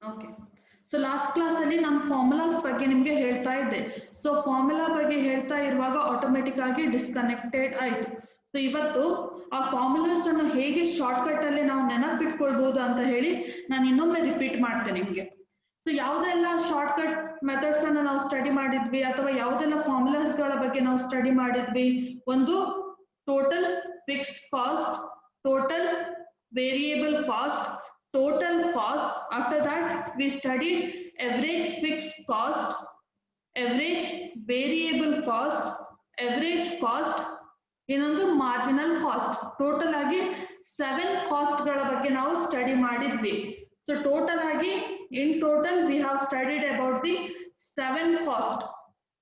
Okay. So last class ಅಲ್ಲಿ ನಾನು formulas ಬಗ್ಗೆ ನಿಮಗೆ ಹೇಳ್ತಾ ಇದ್ದೆ. ಸೊ ಫಾರ್ಮುಲಾ ಬಗ್ಗೆ ಹೇಳ್ತಾ ಇರುವಾಗ ಆಟೋಮೆಟಿಕ್ ಆಗಿ ಡಿಸ್ಕನೆಕ್ಟೆಡ್ ಆಯ್ತು. ಸೊ ಇವತ್ತು ಆ ಫಾರ್ಮುಲಾಸ್ ಅನ್ನು ಹೇಗೆ ಶಾರ್ಟ್ಕಟ್ ಅಲ್ಲಿ ನಾವು ನೆನಪಿಟ್ಕೊಳ್ಬಹುದು ಅಂತ ಹೇಳಿ ನಾನು ಇನ್ನೊಮ್ಮೆ ರಿಪೀಟ್ ಮಾಡ್ತೇನೆ ನಿಮಗೆ. ಸೊ ಯಾವುದೆಲ್ಲ ಶಾರ್ಟ್ಕಟ್ ಮೆಥಡ್ಸ್ ಅನ್ನು ನಾವು ಸ್ಟಡಿ ಮಾಡಿದ್ವಿ ಅಥವಾ ಯಾವುದೆಲ್ಲ ಫಾರ್ಮುಲಾಸ್ ಗಳ ಬಗ್ಗೆ ನಾವು ಸ್ಟಡಿ ಮಾಡಿದ್ವಿ? ಒಂದು total fixed cost, total variable cost, total cost. After that we studied average fixed cost, average variable cost, average cost, ಇನ್ನೊಂದು marginal cost. ಟೋಟಲ್ ಆಗಿ 7 ಕಾಸ್ಟ್ ಗಳ ಬಗ್ಗೆ ನಾವು ಸ್ಟಡಿ ಮಾಡಿದ್ವಿ. ಸೊ ಟೋಟಲ್ ಆಗಿ in total we have studied about the 7 cost.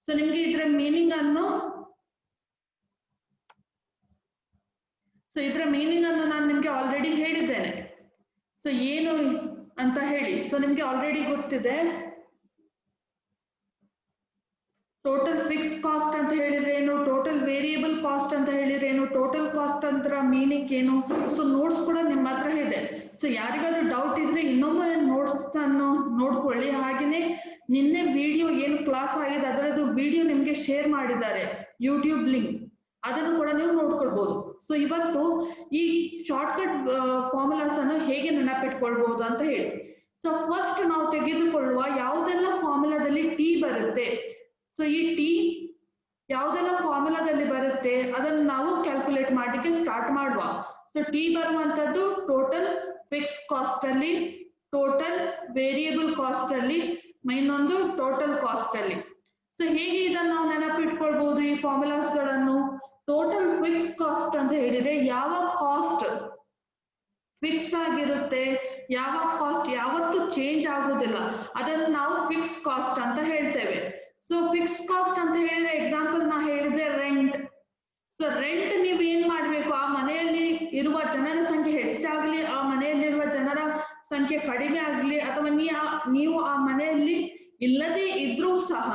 So ನಿಮಗೆ ಇದರ meaning ಅನ್ನು ನಾನು ನಿಮಗೆ ಆಲ್ರೆಡಿ ಹೇಳಿದ್ದೇನೆ. ಸೊ ಏನು ಅಂತ ಹೇಳಿ, ಸೊ ನಿಮ್ಗೆ ಆಲ್ರೆಡಿ ಗೊತ್ತಿದೆ. ಟೋಟಲ್ ಫಿಕ್ಸ್ ಕಾಸ್ಟ್ ಅಂತ ಹೇಳಿದ್ರೆ ಏನು, ಟೋಟಲ್ ವೇರಿಯಬಲ್ ಕಾಸ್ಟ್ ಅಂತ ಹೇಳಿದ್ರೆ ಏನು, ಟೋಟಲ್ ಕಾಸ್ಟ್ ಅಂತ ಮೀನಿಂಗ್ ಏನು. ಸೊ ನೋಟ್ಸ್ ಕೂಡ ನಿಮ್ಮ ಹತ್ರ ಇದೆ. ಸೊ ಯಾರಿಗಾದ್ರೂ ಡೌಟ್ ಇದ್ರೆ ಇನ್ನೊಮ್ಮೆ ನೋಟ್ಸ್ ಅನ್ನು ನೋಡ್ಕೊಳ್ಳಿ. ಹಾಗೇನೆ ನಿನ್ನೆ ವಿಡಿಯೋ ಏನು ಕ್ಲಾಸ್ ಆಗಿದೆ ಅದರದ್ದು ವಿಡಿಯೋ ನಿಮ್ಗೆ ಶೇರ್ ಮಾಡಿದ್ದಾರೆ, ಯೂಟ್ಯೂಬ್ ಲಿಂಕ್, ಅದನ್ನು ಕೂಡ ನೀವು ನೋಡ್ಕೊಳ್ಬಹುದು. ಸೊ ಇವತ್ತು ಈ ಶಾರ್ಟ್ಕಟ್ ಫಾರ್ಮುಲಾಸ್ ಅನ್ನು ಹೇಗೆ ನೆನಪಿಟ್ಕೊಳ್ಬಹುದು ಅಂತ ಹೇಳಿ. ಸೊ ಫಸ್ಟ್ ನಾವು ತೆಗೆದುಕೊಳ್ಳುವ ಯಾವುದೆಲ್ಲ ಫಾರ್ಮುಲಾದಲ್ಲಿ ಟಿ ಬರುತ್ತೆ, ಸೊ ಈ ಟಿ ಯಾವುದೆಲ್ಲ ಫಾರ್ಮುಲಾದಲ್ಲಿ ಬರುತ್ತೆ ಅದನ್ನು ನಾವು ಕ್ಯಾಲ್ಕುಲೇಟ್ ಮಾಡಲಿಕ್ಕೆ ಸ್ಟಾರ್ಟ್ ಮಾಡುವ. ಸೊ ಟಿ ಬರುವಂತದ್ದು ಟೋಟಲ್ ಫಿಕ್ಸ್ ಕಾಸ್ಟ್ ಅಲ್ಲಿ, ಟೋಟಲ್ ವೇರಿಯಬಲ್ ಕಾಸ್ಟ್ ಅಲ್ಲಿ, ಇನ್ನೊಂದು ಟೋಟಲ್ ಕಾಸ್ಟ್ ಅಲ್ಲಿ. ಸೊ ಹೇಗೆ ಇದನ್ನು ನಾವು ನೆನಪಿಟ್ಕೊಳ್ಬಹುದು ಈ ಫಾರ್ಮುಲಾಸ್ ಗಳನ್ನು? ಟೋಟಲ್ ಫಿಕ್ಸ್ ಕಾಸ್ಟ್ ಅಂತ ಹೇಳಿದ್ರೆ ಯಾವ ಕಾಸ್ಟ್ ಫಿಕ್ಸ್ ಆಗಿರುತ್ತೆ, ಯಾವ ಕಾಸ್ಟ್ ಯಾವತ್ತು ಚೇಂಜ್ ಆಗುದಿಲ್ಲ, ಅದನ್ನು ನಾವು ಫಿಕ್ಸ್ ಕಾಸ್ಟ್ ಅಂತ ಹೇಳ್ತೇವೆ. ಸೊ ಫಿಕ್ಸ್ ಕಾಸ್ಟ್ ಅಂತ ಹೇಳಿದ್ರೆ ಎಕ್ಸಾಂಪಲ್ ನಾ ಹೇಳಿದೆ ರೆಂಟ್. ಸೊ ರೆಂಟ್ ನೀವು ಏನ್ ಮಾಡ್ಬೇಕು, ಆ ಮನೆಯಲ್ಲಿ ಇರುವ ಜನರ ಸಂಖ್ಯೆ ಹೆಚ್ಚಾಗ್ಲಿ, ಆ ಮನೆಯಲ್ಲಿರುವ ಜನರ ಸಂಖ್ಯೆ ಕಡಿಮೆ ಆಗ್ಲಿ, ಅಥವಾ ನೀವು ಆ ಮನೆಯಲ್ಲಿ ಇಲ್ಲದೆ ಇದ್ರೂ ಸಹ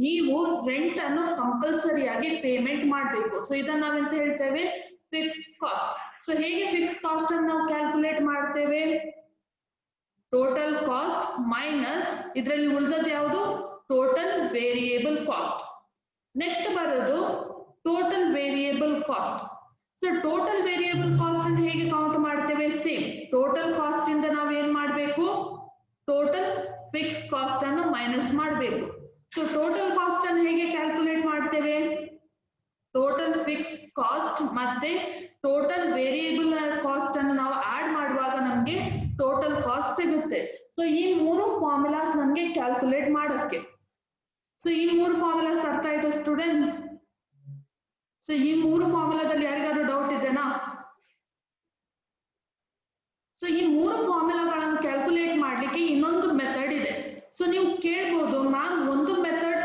ನೀವು ರೆಂಟ್ ಅನ್ನು ಕಂಪಲ್ಸರಿಯಾಗಿ ಪೇಮೆಂಟ್ ಮಾಡಬೇಕು. ಸೊ ಇದನ್ನ ನಾವೆಂತ ಹೇಳ್ತೇವೆ, ಫಿಕ್ಸ್ ಕಾಸ್ಟ್. ಸೊ ಹೇಗೆ ಫಿಕ್ಸ್ ಕಾಸ್ಟ್ ಅನ್ನು ನಾವು ಕ್ಯಾಲ್ಕುಲೇಟ್ ಮಾಡ್ತೇವೆ? ಟೋಟಲ್ ಕಾಸ್ಟ್ ಮೈನಸ್ ಇದರಲ್ಲಿ ಉಳಿದದ್ದು ಯಾವುದು, ಟೋಟಲ್ ವೇರಿಯೇಬಲ್ ಕಾಸ್ಟ್. ನೆಕ್ಸ್ಟ್ ಬರೋದು total variable cost. So total variable cost ಅನ್ನು ಹೇಗೆ ಕೌಂಟ್ ಮಾಡ್ತೇವೆ? ಸೇಮ್ ಟೋಟಲ್ ಕಾಸ್ಟ್ ಇಂದ ನಾವು ಏನ್ ಮಾಡ್ಬೇಕು, ಟೋಟಲ್ ಫಿಕ್ಸ್ ಕಾಸ್ಟ್ ಅನ್ನು ಮೈನಸ್ ಮಾಡಬೇಕು. ಸೊ ಟೋಟಲ್ ಕಾಸ್ಟ್ ಅನ್ನು ಹೇಗೆ ಕ್ಯಾಲ್ಕುಲೇಟ್ ಮಾಡ್ತೇವೆ? ಟೋಟಲ್ ಫಿಕ್ಸ್ ಕಾಸ್ಟ್ ಮತ್ತೆ ಟೋಟಲ್ ವೇರಿಯೇಬಲ್ ಕಾಸ್ಟ್ ಅನ್ನು ನಾವು ಆಡ್ ಮಾಡುವಾಗ ನಮ್ಗೆ ಟೋಟಲ್ ಕಾಸ್ಟ್ ಸಿಗುತ್ತೆ. ಸೊ ಈ ಮೂರು ಫಾರ್ಮುಲಾಸ್ ನಮ್ಗೆ ಕ್ಯಾಲ್ಕುಲೇಟ್ ಮಾಡಕ್ಕೆ. ಸೊ ಈ ಮೂರು ಫಾರ್ಮುಲಾಸ್ ಅರ್ಥ ಆಯ್ತು ಸ್ಟೂಡೆಂಟ್ಸ್? ಸೊ ಈ ಮೂರು ಫಾರ್ಮುಲಾದಲ್ಲಿ ಯಾರಿಗಾದ್ರೂ ಡೌಟ್ ಇದೆನಾ? ಸೊ ಈ ಮೂರು ಫಾರ್ಮುಲಾಗಳನ್ನು ಕ್ಯಾಲ್ಕುಲೇಟ್ ಮಾಡ್ಲಿಕ್ಕೆ ಇನ್ನೊಂದು ಮೆಥಡ್ ಇದೆ. ಸೊ ನೀವು ಕೇಳ್ಬೋದು, ಮ್ಯಾಮ್ ಒಂದು ಮೆಥಡ್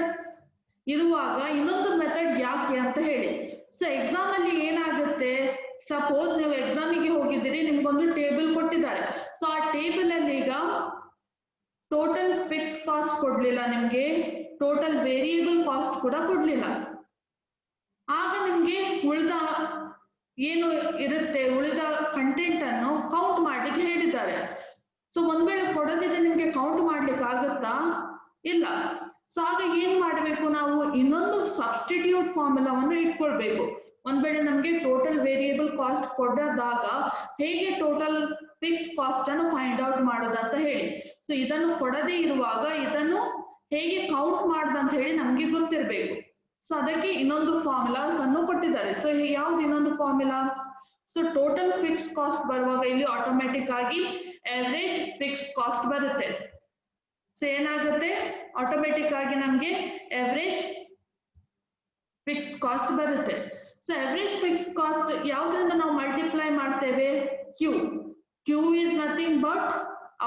ಇರುವಾಗ ಇನ್ನೊಂದು ಮೆಥಡ್ ಯಾಕೆ ಅಂತ ಹೇಳಿ. ಸೊ ಎಕ್ಸಾಮ್ ಅಲ್ಲಿ ಏನಾಗುತ್ತೆ, ಸಪೋಸ್ ನೀವು ಎಕ್ಸಾಮಿಗೆ ಹೋಗಿದ್ದೀರಿ, ನಿಮ್ಗೊಂದು ಟೇಬಲ್ ಕೊಟ್ಟಿದ್ದಾರೆ. ಸೊ ಆ ಟೇಬಲ್ ಅಲ್ಲಿ ಈಗ ಟೋಟಲ್ ಫಿಕ್ಸ್ ಕಾಸ್ಟ್ ಕೊಡ್ಲಿಲ್ಲ ನಿಮ್ಗೆ, ಟೋಟಲ್ ವೇರಿಯಬಲ್ ಕಾಸ್ಟ್ ಕೂಡ ಕೊಡ್ಲಿಲ್ಲ. ಆಗ ನಿಮ್ಗೆ ಉಳಿದ ಏನು ಇರುತ್ತೆ, ಉಳಿದ ಕಂಟೆಂಟ್ ಅನ್ನು ಕೌಂಟ್ ಮಾಡ್ಲಿಕ್ಕೆ ಹೇಳಿದ್ದಾರೆ. ಸೊ ಒಂದ್ ವೇಳೆ ಕೊಡದಿದ್ರೆ ನಿಮ್ಗೆ ಕೌಂಟ್ ಮಾಡ್ಲಿಕ್ಕೆ ಆಗುತ್ತಾ? ಇಲ್ಲ. ಸೊ ಆಗ ಏನ್ ಮಾಡ್ಬೇಕು, ನಾವು ಇನ್ನೊಂದು ಸಬ್ಸ್ಟಿಟ್ಯೂಟ್ ಫಾರ್ಮುಲಾವನ್ನು ಇಟ್ಕೊಳ್ಬೇಕು. ಒಂದ್ ವೇಳೆ ನಮ್ಗೆ ಟೋಟಲ್ ವೇರಿಯಬಲ್ ಕಾಸ್ಟ್ ಕೊಡದಾಗ ಹೇಗೆ ಟೋಟಲ್ ಫಿಕ್ಸ್ ಕಾಸ್ಟ್ ಅನ್ನು ಫೈಂಡ್ ಔಟ್ ಮಾಡೋದಂತ ಹೇಳಿ. ಸೊ ಇದನ್ನು ಕೊಡದೇ ಇರುವಾಗ ಇದನ್ನು ಹೇಗೆ ಕೌಂಟ್ ಮಾಡೋದಂತ ಹೇಳಿ ನಮ್ಗೆ ಗೊತ್ತಿರ್ಬೇಕು. ಸೊ ಅದಕ್ಕೆ ಇನ್ನೊಂದು ಫಾರ್ಮುಲಾಸ್ ಅನ್ನು ಕೊಟ್ಟಿದ್ದಾರೆ. ಸೊ ಯಾವ್ದು ಇನ್ನೊಂದು formula? So total fix cost ಬರುವಾಗ ಇಲ್ಲಿ ಆಟೋಮೆಟಿಕ್ ಆಗಿ ಅವರೇಜ್ ಫಿಕ್ಸ್ ಕಾಸ್ಟ್ ಬರುತ್ತೆ. ಸೊ ಏನಾಗುತ್ತೆ, ಆಟೋಮೆಟಿಕ್ ಆಗಿ ನಮ್ಗೆ ಅವರೇಜ್ ಫಿಕ್ಸ್ ಕಾಸ್ಟ್ ಬರುತ್ತೆ. ಸೊ ಅವರೇಜ್ ಫಿಕ್ಸ್ ಕಾಸ್ಟ್ ಯಾವ್ದ್ರಿಂದ ನಾವು ಮಲ್ಟಿಪ್ಲೈ ಮಾಡ್ತೇವೆ? Q. Q is nothing but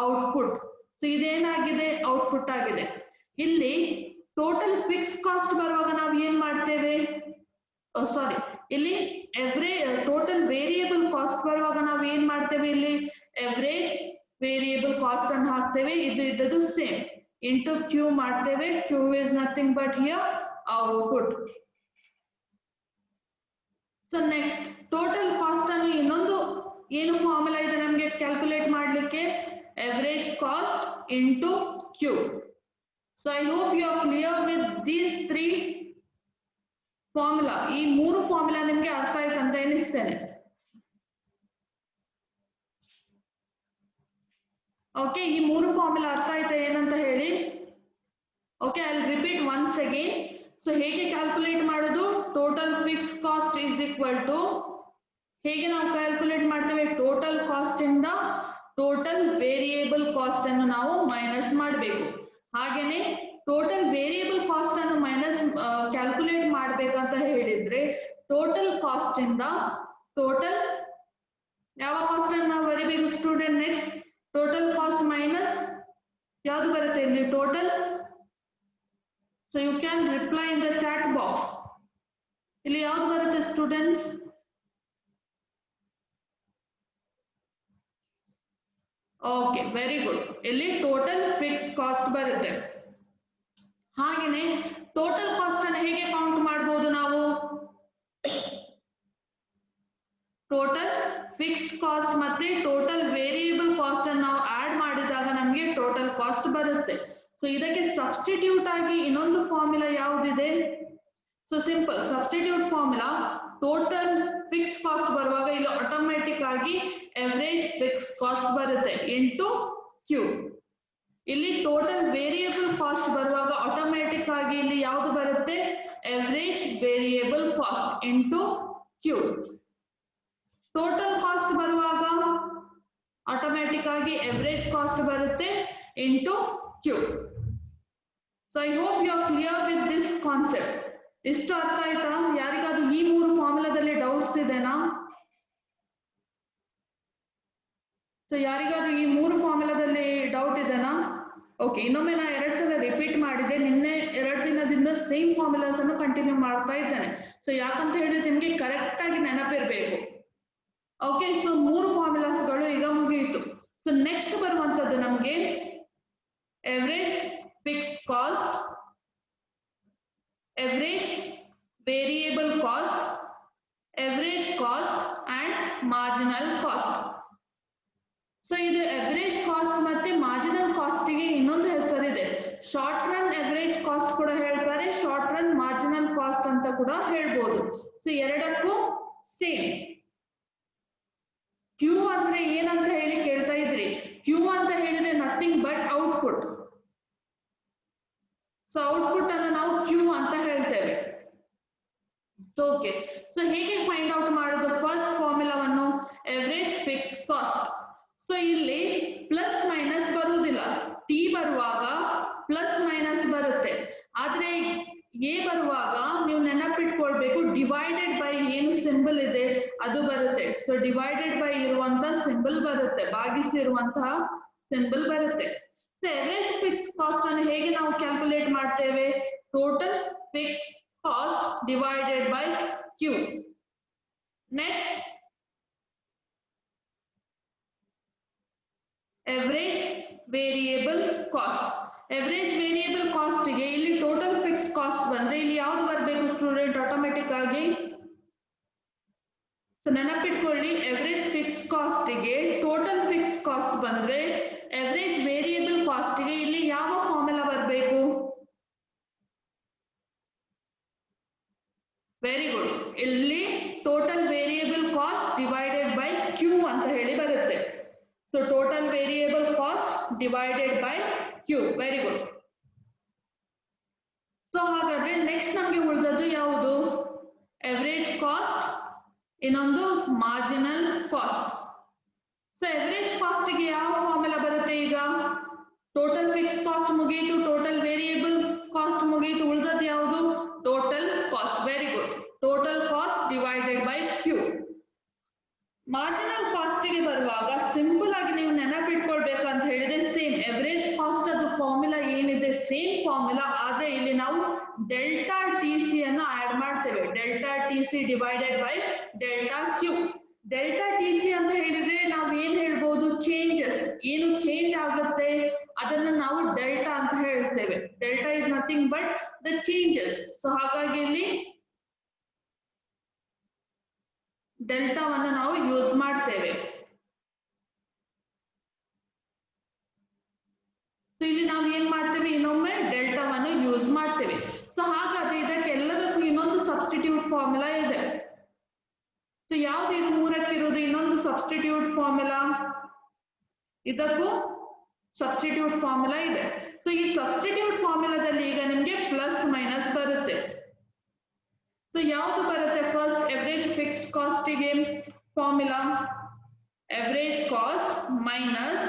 output. So ಇದೇನಾಗಿದೆ, ಔಟ್ಪುಟ್ ಆಗಿದೆ. ಇಲ್ಲಿ ಟೋಟಲ್ ಫಿಕ್ಸ್ ಕಾಸ್ಟ್ ಬರುವಾಗ ನಾವು ಏನ್ ಮಾಡ್ತೇವೆ, ಸಾರಿ, ಇಲ್ಲಿ ಟೋಟಲ್ ವೇರಿಯಬಲ್ ಕಾಸ್ಟ್ ಬರುವಾಗ ನಾವು ಏನ್ ಮಾಡ್ತೇವೆ, ಇಲ್ಲಿ ಅವರೇಜ್ ವೇರಿಯಬಲ್ ಕಾಸ್ಟ್ ಅನ್ನು ಹಾಕ್ತೇವೆ. ಇದು ಸೇಮ್ ಇಂಟು ಕ್ಯೂ ಮಾಡ್ತೇವೆ. Q is nothing but here output. So next total cost ಅನ್ನು ಇನ್ನೊಂದು ಏನು ಫಾರ್ಮುಲಾ ಇದೆ ನಮ್ಗೆ ಕ್ಯಾಲ್ಕುಲೇಟ್ ಮಾಡ್ಲಿಕ್ಕೆ? average cost into Q. So I hope you are clear with these three formula. ಈ ಮೂರು ಫಾರ್ಮುಲಾ ನಿಮಗೆ ಅರ್ಥ ಆಯ್ತು ಅಂತ ಎನಿಸ್ತೇನೆ. ಓಕೆ, ಈ ಮೂರು ಫಾರ್ಮುಲಾ ಅರ್ಥ ಆಯ್ತಾ ಏನಂತ ಹೇಳಿ. Okay, I will repeat once again. So ಹೇಗೆ ಕ್ಯಾಲ್ಕುಲೇಟ್ ಮಾಡೋದು? Total fix cost is equal to, ಹೇಗೆ ನಾವು ಕ್ಯಾಲ್ಕುಲೇಟ್ ಮಾಡ್ತೇವೆ? ಟೋಟಲ್ ಕಾಸ್ಟ್ ಇಂದ ಟೋಟಲ್ ವೇರಿಯೇಬಲ್ ಕಾಸ್ಟ್ ಅನ್ನು ನಾವು ಮೈನಸ್ ಮಾಡಬೇಕು. ಹಾಗೇನೆ ಟೋಟಲ್ ವೇರಿಯೇಬಲ್ ಕಾಸ್ಟ್ ಅನ್ನು ಮೈನಸ್ ಕ್ಯಾಲ್ಕುಲೇಟ್ ಮಾಡಬೇಕಂತ ಹೇಳಿದ್ರೆ ಟೋಟಲ್ ಕಾಸ್ಟ್ ಇಂದ ಟೋಟಲ್ ಯಾವ ಕಾಸ್ಟ್ ಅನ್ನು ನಾವು ಬರೀಬೇಕು student? Next total cost minus ಯಾವುದು ಬರುತ್ತೆ ಇಲ್ಲಿ? Total. So you can reply in the chat box. ಇಲ್ಲಿ ಯಾವ್ದು ಬರುತ್ತೆ ಸ್ಟೂಡೆಂಟ್ಸ್? Okay, very good. ಇಲ್ಲಿ ಟೋಟಲ್ ಫಿಕ್ಸ್ ಕಾಸ್ಟ್ ಬರುತ್ತೆ. ಹಾಗೇನೆ ಟೋಟಲ್ ಕಾಸ್ಟ್ ಅನ್ನು ಹೇಗೆ ಕೌಂಟ್ ಮಾಡಬಹುದು ನಾವು? ಟೋಟಲ್ ಫಿಕ್ಸ್ ಕಾಸ್ಟ್ ಮತ್ತೆ ಟೋಟಲ್ ವೇರಿಯೇಬಲ್ ಕಾಸ್ಟ್ ಅನ್ನು ನಾವು ಆಡ್ ಮಾಡಿದಾಗ ನಮಗೆ ಟೋಟಲ್ ಕಾಸ್ಟ್ ಬರುತ್ತೆ. ಸೊ ಇದಕ್ಕೆ ಸಬ್ಸ್ಟಿಟ್ಯೂಟ್ ಆಗಿ ಇನ್ನೊಂದು ಫಾರ್ಮುಲಾ ಯಾವುದಿದೆ? So simple substitute formula, total fix cost ಬರುವಾಗ ಇಲ್ಲಿ ಆಟೋಮ್ಯಾಟಿಕ್ ಆಗಿ ಎವರೇಜ್ ಫಿಕ್ಸ್ ಕಾಸ್ಟ್ ಬರುತ್ತೆ ಇಂಟು ಕ್ಯೂ. ಇಲ್ಲಿ ಟೋಟಲ್ ವೇರಿಯೇಬಲ್ ಕಾಸ್ಟ್ ಬರುವಾಗ ಆಟೋಮ್ಯಾಟಿಕ್ ಆಗಿ ಇಲ್ಲಿ ಯಾವುದು ಬರುತ್ತೆ? Average variable cost into Q. Total cost ಬರುವಾಗ ಆಟೋಮ್ಯಾಟಿಕ್ ಆಗಿ ಎವರೇಜ್ ಕಾಸ್ಟ್ ಬರುತ್ತೆ into Q. So I hope you are clear with this concept. ಇಷ್ಟು ಅರ್ಥ ಆಯ್ತಾ? ಯಾರಿಗಾದ್ರೂ ಈ ಮೂರು ಫಾರ್ಮುಲಾದಲ್ಲಿ ಡೌಟ್ಸ್ ಇದೆನಾ? ಸೊ ಯಾರಿಗಾದ್ರೂ ಈ ಮೂರು ಫಾರ್ಮುಲಾದಲ್ಲಿ ಡೌಟ್ ಇದೆನಾ? ಓಕೆ, ಇನ್ನೊಮ್ಮೆ ನಾನು 2 ಸಲ ರಿಪೀಟ್ ಮಾಡಿದೆ. ನಿನ್ನೆ 2 ದಿನದಿಂದ ಸೇಮ್ ಫಾರ್ಮುಲಾಸ್ ಅನ್ನು ಕಂಟಿನ್ಯೂ ಮಾಡ್ತಾ ಇದ್ದೇನೆ. ಸೊ ಯಾಕಂತ ಹೇಳಿದ್ರೆ ನಿಮ್ಗೆ ಕರೆಕ್ಟ್ ಆಗಿ ನೆನಪಿರ್ಬೇಕು. ಓಕೆ, ಸೊ ಮೂರು ಫಾರ್ಮುಲಾಸ್ಗಳು ಈಗ ಮುಗಿಯಿತು. ಸೊ ನೆಕ್ಸ್ಟ್ ಬರುವಂತದ್ದು ನಮಗೆ average fix cost, average variable cost, average cost and marginal cost. So ಇದು ಎವರೇಜ್ ಕಾಸ್ಟ್ ಮತ್ತೆ ಮಾರ್ಜಿನಲ್ ಕಾಸ್ಟ್ಗೆ ಇನ್ನೊಂದು ಹೆಸರಿದೆ. ಶಾರ್ಟ್ ರನ್ ಎವರೇಜ್ ಕಾಸ್ಟ್ ಕೂಡ ಹೇಳ್ತಾರೆ, ಶಾರ್ಟ್ ರನ್ ಮಾರ್ಜಿನಲ್ ಕಾಸ್ಟ್ ಅಂತ ಕೂಡ ಹೇಳ್ಬೋದು. ಸೊ ಎರಡಕ್ಕೂ ಸೇಮ್. ಕ್ಯೂ ಅಂದ್ರೆ ಏನಂತ ಹೇಳಿ ಕೇಳ್ತಾ ಇದ್ರಿ. ಕ್ಯೂ ಅಂತ ಹೇಳಿದ್ರೆ nothing but output. So output ಅನ್ನು ನಾವು ಕ್ಯೂ ಅಂತ ಹೇಳ್ತೇವೆ. ಓಕೆ, ಸೊ ಹೇಗೆ ಫೈಂಡ್ ಔಟ್ ಮಾಡೋದು? ಫಸ್ಟ್ ಫಾರ್ಮುಲಾವನ್ನು ಎವರೇಜ್ ಫಿಕ್ಸ್ ಕಾಸ್ಟ್. ಸೊ ಇಲ್ಲಿ ಪ್ಲಸ್ ಮೈನಸ್ ಬರುವುದಿಲ್ಲ. ಟಿ ಬರುವಾಗ ಪ್ಲಸ್ ಮೈನಸ್ ಬರುತ್ತೆ, ಆದ್ರೆ ಎ ಬರುವಾಗ ನೀವು ನೆನಪಿಟ್ಕೊಳ್ಬೇಕು ಡಿವೈಡೆಡ್ ಬೈ ಏನು ಸಿಂಬಲ್ ಇದೆ ಅದು ಬರುತ್ತೆ. ಸೊ ಡಿವೈಡೆಡ್ ಬೈ ಇರುವಂತಹ ಸಿಂಬಲ್ ಬರುತ್ತೆ, ಭಾಗಿಸಿರುವಂತಹ ಸಿಂಬಲ್ ಬರುತ್ತೆ. ಸೊ ಎವರೇಜ್ ಫಿಕ್ಸ್ ಕಾಸ್ಟ್ ಅನ್ನು ಹೇಗೆ ನಾವು ಕ್ಯಾಲ್ಕುಲೇಟ್ ಮಾಡ್ತೇವೆ? Total fix cost divided by Q. Next average variable cost. Average variable cost ಗೆ ಇಲ್ಲಿ ಟೋಟಲ್ ಫಿಕ್ಸ್ ಕಾಸ್ಟ್ ಬಂದ್ರೆ ಇಲ್ಲಿ ಯಾವ್ದು ಬರಬೇಕು ಸ್ಟೂಡೆಂಟ್? ಆಟೋಮೆಟಿಕ್ ಆಗಿ ಸೊ ನೆನಪಿಟ್ಕೊಳ್ಳಿ, ಎವರೇಜ್ ಫಿಕ್ಸ್ ಕಾಸ್ಟ್ ಗೆ ಟೋಟಲ್ ಫಿಕ್ಸ್ ಕಾಸ್ಟ್ ಬಂದ್ರೆ ಎವರೇಜ್ ವೇರಿಯೇಬಲ್ ಕಾಸ್ಟ್ ಗೆ ಇಲ್ಲಿ ಯಾವ ಫಾರ್ಮುಲಾ ಬರಬೇಕು? Very good. ಇಲ್ಲಿ total variable cost divided by Q ಅಂತ ಹೇಳಿ ಬರುತ್ತೆ. So total variable cost divided by Q. Very good. So ಹಾಗಾದ್ರೆ ನೆಕ್ಸ್ಟ್ ನಮಗೆ ಉಳಿದದ್ದು ಯಾವುದು? ಎವರೇಜ್ ಕಾಸ್ಟ್, ಇನ್ನೊಂದು marginal cost. So average cost ಗೆ ಯಾವ ಫಾರ್ಮುಲಾ ಬರುತ್ತೆ? ಈಗ ಟೋಟಲ್ ಫಿಕ್ಸ್ ಕಾಸ್ಟ್ ಮುಗಿಯಿತು, ಟೋಟಲ್ ವೇರಿಯೇಬಲ್ ಕಾಸ್ಟ್ ಮುಗಿಯಿತು, ಉಳಿದದ್ದು ಯಾವುದು? Total cost. Very good. Total cost divided by Q. Marginal cost ಗೆ ಬರುವಾಗ ಸಿಂಪಲ್ ಆಗಿ ನೀವು ನೆನಪಿಟ್ಕೊಳ್ಬೇಕಂತ ಹೇಳಿದ್ರೆ ಸೇಮ್ ಎವರೇಜ್ ಕಾಸ್ಟ್ ಅದು ಫಾರ್ಮುಲಾ ಏನಿದೆ ಸೇಮ್ ಫಾರ್ಮುಲಾ, ಆದ್ರೆ ಇಲ್ಲಿ ನಾವು ಡೆಲ್ಟಾ ಟಿ ಸಿ ಅನ್ನು ಆಡ್ ಮಾಡ್ತೇವೆ. Delta T C divided by delta Q. Delta T C ಅಂತ ಹೇಳಿದ್ರೆ ನಾವು ಏನ್ ಹೇಳ್ಬೋದು? ಚೇಂಜಸ್, ಏನು ಚೇಂಜ್ ಆಗುತ್ತೆ ಅದನ್ನು ನಾವು ಡೆಲ್ಟಾ ಅಂತ ಹೇಳ್ತೇವೆ. Delta is nothing but the changes. So ಹಾಗಾಗಿ ಇಲ್ಲಿ ಡೆಲ್ಟಾವನ್ನು ನಾವು ಯೂಸ್ ಮಾಡ್ತೇವೆ. ಸೊ ಇಲ್ಲಿ ನಾವು ಏನ್ ಮಾಡ್ತೇವೆ, ಇನ್ನೊಮ್ಮೆ ಡೆಲ್ಟಾವನ್ನು ಯೂಸ್ ಮಾಡ್ತೇವೆ. ಸೊ ಹಾಗಾದ್ರೆ ಇದಕ್ಕೆಲ್ಲದಕ್ಕೂ ಇನ್ನೊಂದು ಸಬ್ಸ್ಟಿಟ್ಯೂಟ್ ಫಾರ್ಮುಲಾ ಇದೆ. ಸೊ ಯಾವ್ದು ಇದು ಮೂರಕ್ಕಿರೋದು ಇನ್ನೊಂದು ಸಬ್ಸ್ಟಿಟ್ಯೂಟ್ ಫಾರ್ಮುಲಾ? ಇದಕ್ಕೂ ಸಬ್ಸ್ಟಿಟ್ಯೂಟ್ ಫಾರ್ಮುಲಾ ಇದೆ. ಸೊ ಈ ಸಬ್ಸ್ಟಿಟ್ಯೂಟ್ ಫಾರ್ಮುಲಾದಲ್ಲಿ ಈಗ ನಿಮ್ಗೆ ಪ್ಲಸ್ ಮೈನಸ್ ಬರುತ್ತೆ. ಸೊ ಯಾವುದು ಬರುತ್ತೆ? ಫಸ್ಟ್ ಎವರೇಜ್ ಫಿಕ್ಸ್ಡ್ ಕಾಸ್ಟಿಗೆ formula average cost minus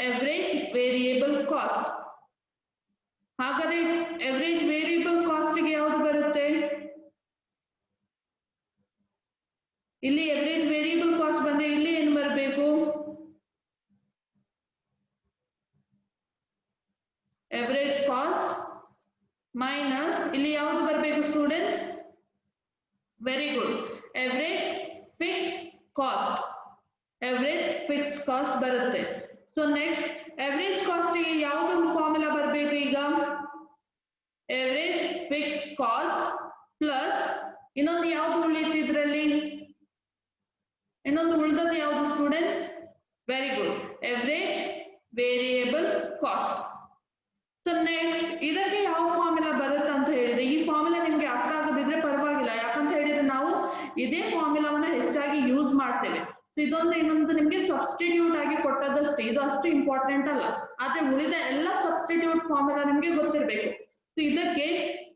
average variable cost. ಹಾಗಾದ್ರೆ ಎವರೇಜ್ ವೇರಿಯೇಬಲ್ ಕಾಸ್ಟ್ಗೆ ಯಾವುದು ಬರುತ್ತೆ? ಇಲ್ಲಿ ಎವರೇಜ್ ವೇರಿಯೇಬಲ್ ಕಾಸ್ಟ್ ಬಂದ್ರೆ ಇಲ್ಲಿ ಏನು ಬರಬೇಕು? ಎವರೇಜ್ ಕಾಸ್ಟ್ ಮೈನಸ್ ಇಲ್ಲಿ ಯಾವುದು ಬರಬೇಕು students? Very good, average fixed cost. Average fixed cost ಬರುತ್ತೆ. ಸೊ ನೆಕ್ಸ್ಟ್ ಎವರೇಜ್ ಕಾಸ್ಟ್ಗೆ ಯಾವ್ದೊಂದು ಫಾರ್ಮುಲಾ ಬರಬೇಕು ಈಗ? ಎವರೇಜ್ ಫಿಕ್ಸ್ಡ್ ಕಾಸ್ಟ್ ಪ್ಲಸ್ ಇನ್ನೊಂದು ಯಾವ್ದು ಉಳಿತು ಇದರಲ್ಲಿ? ಇನ್ನೊಂದು ಉಳಿದದ್ದು ಯಾವುದು students? Very good, average variable cost. So next ಇದಕ್ಕೆ ಯಾವ ಫಾರ್ಮುಲಾ ಬರುತ್ತೆ ಅಂತ ಹೇಳಿದ್ರೆ, ಈ ಫಾರ್ಮುಲಾ ನಿಮ್ಗೆ ಅರ್ಥ ಆಗದಿದ್ರೆ ಪರವಾಗಿಲ್ಲ, ಯಾಕಂತ ಹೇಳಿದ್ರೆ ನಾವು ಇದೇ ಫಾರ್ಮುಲಾವನ್ನ ಹೆಚ್ಚಾಗಿ ಯೂಸ್ ಮಾಡ್ತೇವೆ. ಸೊ ಇದೊಂದು ಇನ್ನೊಂದು ನಿಮ್ಗೆ ಸಬ್ಸ್ಟಿಟ್ಯೂಟ್ ಆಗಿ ಕೊಟ್ಟದಷ್ಟೇ, ಇದು ಅಷ್ಟು ಇಂಪಾರ್ಟೆಂಟ್ ಅಲ್ಲ. ಆದ್ರೆ ಉಳಿದ ಎಲ್ಲ ಸಬ್ಸ್ಟಿಟ್ಯೂಟ್ ಫಾರ್ಮುಲಾ ನಿಮ್ಗೆ ಗೊತ್ತಿರಬೇಕು. ಸೊ ಇದಕ್ಕೆ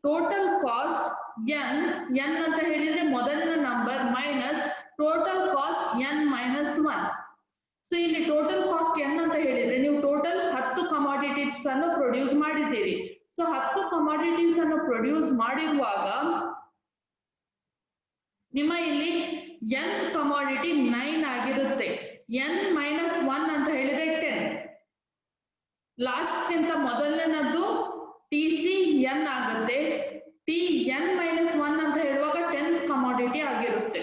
ಟೋಟಲ್ ಕಾಸ್ಟ್ ಎನ್ ಅಂತ ಹೇಳಿದ್ರೆ ಮೊದಲಿನ number minus total cost N minus 1. So ಇಲ್ಲಿ ಟೋಟಲ್ ಕಾಸ್ಟ್ ಎನ್ ಅಂತ ಹೇಳಿದ್ರೆ ನೀವು ಟೋಟಲ್ 10 ಕಮಾಡಿಟೀಸ್ ಅನ್ನು ಪ್ರೊಡ್ಯೂಸ್ ಮಾಡಿದ್ದೀರಿ. ಸೊ 10 ಕಮಾಡಿಟೀಸ್ ಅನ್ನು ಪ್ರೊಡ್ಯೂಸ್ ಮಾಡಿರುವಾಗ ನಿಮ್ಮ ಇಲ್ಲಿ nth ಕಮಾಡಿಟಿ 9 ಆಗಿರುತ್ತೆ. n ಮೈನಸ್ 1 ಅಂತ ಹೇಳಿದ್ರೆ 10. ಲಾಸ್ಟ್ ಅಂತ ಮೊದಲನೇದು TCN ಆಗುತ್ತೆ. TN ಮೈನಸ್ 1 ಅಂತ ಹೇಳುವಾಗ 10th ಕಮಾಡಿಟಿ ಆಗಿರುತ್ತೆ.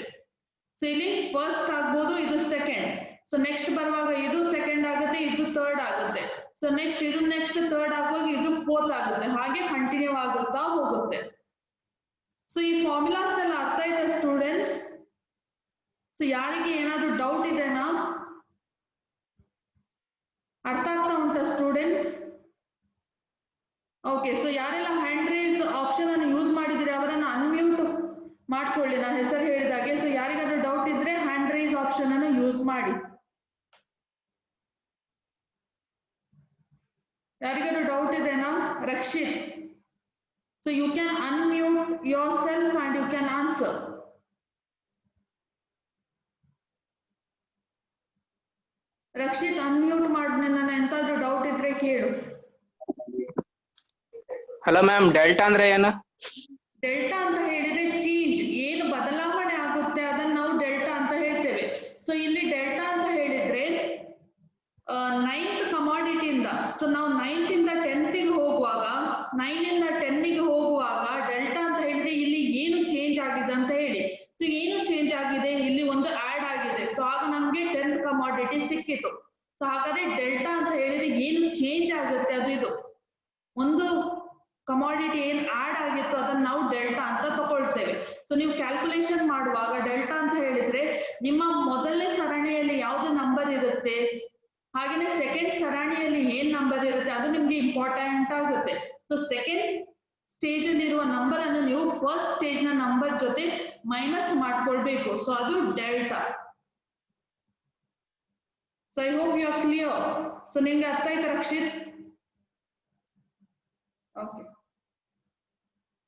ಸೊ ಇಲ್ಲಿ ಫಸ್ಟ್ ಆಗ್ಬೋದು, ಇದು ಸೆಕೆಂಡ್. ಸೊ ನೆಕ್ಸ್ಟ್ ಬರುವಾಗ ಇದು ಸೆಕೆಂಡ್ ಆಗುತ್ತೆ, ಇದು ಥರ್ಡ್ ಆಗುತ್ತೆ. ಸೊ ನೆಕ್ಸ್ಟ್ ಇದು ನೆಕ್ಸ್ಟ್ ಥರ್ಡ್ ಆಗುವಾಗ ಇದು ಫೋರ್ತ್ ಆಗುತ್ತೆ. ಹಾಗೆ ಕಂಟಿನ್ಯೂ ಆಗುತ್ತಾ ಹೋಗುತ್ತೆ. ಸೊ ಈ ಫಾರ್ಮುಲಾಸ್ ಎಲ್ಲ ಅರ್ಥ ಇದೆ ಸ್ಟೂಡೆಂಟ್ಸ್? ಸೊ ಯಾರಿಗೆ ಏನಾದ್ರು ಡೌಟ್ ಇದೆನಾ? ಅರ್ಥ ಆಗ್ತಾ ಉಂಟಾ ಸ್ಟೂಡೆಂಟ್ಸ್? ಓಕೆ, ಸೊ ಯಾರೆಲ್ಲ ಹ್ಯಾಂಡ್ ರೈಸ್ ಆಪ್ಷನ್ ಅನ್ನು ಯೂಸ್ ಮಾಡಿದ್ರೆ ಅವರನ್ನು ಅನ್ಮ್ಯೂಟ್ ಮಾಡ್ಕೊಳ್ಳಿ ನಾನು ಹೆಸರು ಹೇಳಿದಾಗೆ. ಸೊ ಯಾರಿಗಾದ್ರೂ ಡೌಟ್ ಇದ್ರೆ ಹ್ಯಾಂಡ್ ರೈಸ್ ಆಪ್ಷನ್ ಅನ್ನು ಯೂಸ್ ಮಾಡಿ. ಯಾರಿಗಾದ್ರೂ ಡೌಟ್ ಇದೆನಾ? Rakshith, so you can unmute yourself and you can answer. Rakshith unmute ಮಾಡಿ, ನನ್ನ ಎಂತಾದ್ರೂ ಡೌಟ್ ಇದ್ರೆ ಕೇಳು. ಹಲೋ ಮ್ಯಾಮ್, ಡೆಲ್ಟಾ ಅಂದ್ರೆ ಏನು? ಡೆಲ್ಟಾ ಅಂತ ಹೇಳಿದ್ರೆ ಚೇಂಜ್, ಏನು ಬದಲಾವಣೆ ಆಗುತ್ತೆ ಅದನ್ನ ನಾವು ಡೆಲ್ಟಾ ಅಂತ ಹೇಳ್ತೇವೆ. ಸೊ ಇಲ್ಲಿ ಡೆಲ್ಟಾ ಅಂತ ಹೇಳಿದ್ರೆ 9th ಕಮಾಡಿಟಿಯಿಂದ, ಸೊ ನಾವು 9th ಇಂದ 10th ಗೆ ಹೋಗುವಾಗ 9 ಇಂದ 10 ಗೆ ಹೋಗುವಾಗ ಡೆಲ್ಟಾ ಅಂತ ಹೇಳಿದ್ರೆ ಇಲ್ಲಿ ಏನು ಚೇಂಜ್ ಆಗಿದೆ ಅಂತ ಹೇಳಿ. ಸೊ ಏನು ಚೇಂಜ್ ಆಗಿದೆ? ಇಲ್ಲಿ ಒಂದು ಆಡ್ ಆಗಿದೆ. ಸೊ ಆಗ ನಮ್ಗೆ 10th ಕಮಾಡಿಟಿ ಸಿಕ್ಕಿತು. ಸೊ ಹಾಗಾದ್ರೆ ಡೆಲ್ಟಾ ಅಂತ ಹೇಳಿದ್ರೆ ಏನು ಚೇಂಜ್ ಆಗುತ್ತೆ ಅದು ಇದು. ಒಂದು ಕಮಾಡಿಟಿ ಏನ್ ಆಡ್ ಆಗಿತ್ತು ಅದನ್ನ ನಾವು ಡೆಲ್ಟಾ ಅಂತ ತಗೊಳ್ತೇವೆ. ಸೊ ನೀವು ಕ್ಯಾಲ್ಕುಲೇಷನ್ ಮಾಡುವಾಗ ಡೆಲ್ಟಾ ಅಂತ ಹೇಳಿದ್ರೆ ನಿಮ್ಮ ಮೊದಲನೇ ಸರಣಿಯಲ್ಲಿ ಯಾವ್ದು ನಂಬರ್ ಇರುತ್ತೆ, ಹಾಗೇನೆ ಸೆಕೆಂಡ್ ಸರಣಿಯಲ್ಲಿ ಏನ್ ನಂಬರ್ ಇರುತ್ತೆ ಅದು ನಿಮ್ಗೆ ಇಂಪಾರ್ಟೆಂಟ್ ಆಗುತ್ತೆ. ಸೊ ಸೆಕೆಂಡ್ ಸ್ಟೇಜ್ ಅಲ್ಲಿ ಇರುವ ನಂಬರ್ ಅನ್ನು ನೀವು ಫಸ್ಟ್ ಸ್ಟೇಜ್ ನ ನಂಬರ್ ಜೊತೆ ಮೈನಸ್ ಮಾಡ್ಕೊಳ್ಬೇಕು. ಸೊ ಅದು delta. So I hope you are clear. So ನಿಮ್ಗೆ ಅರ್ಥ ಆಯ್ತಾ ರಕ್ಷಿತ್? ಓಕೆ,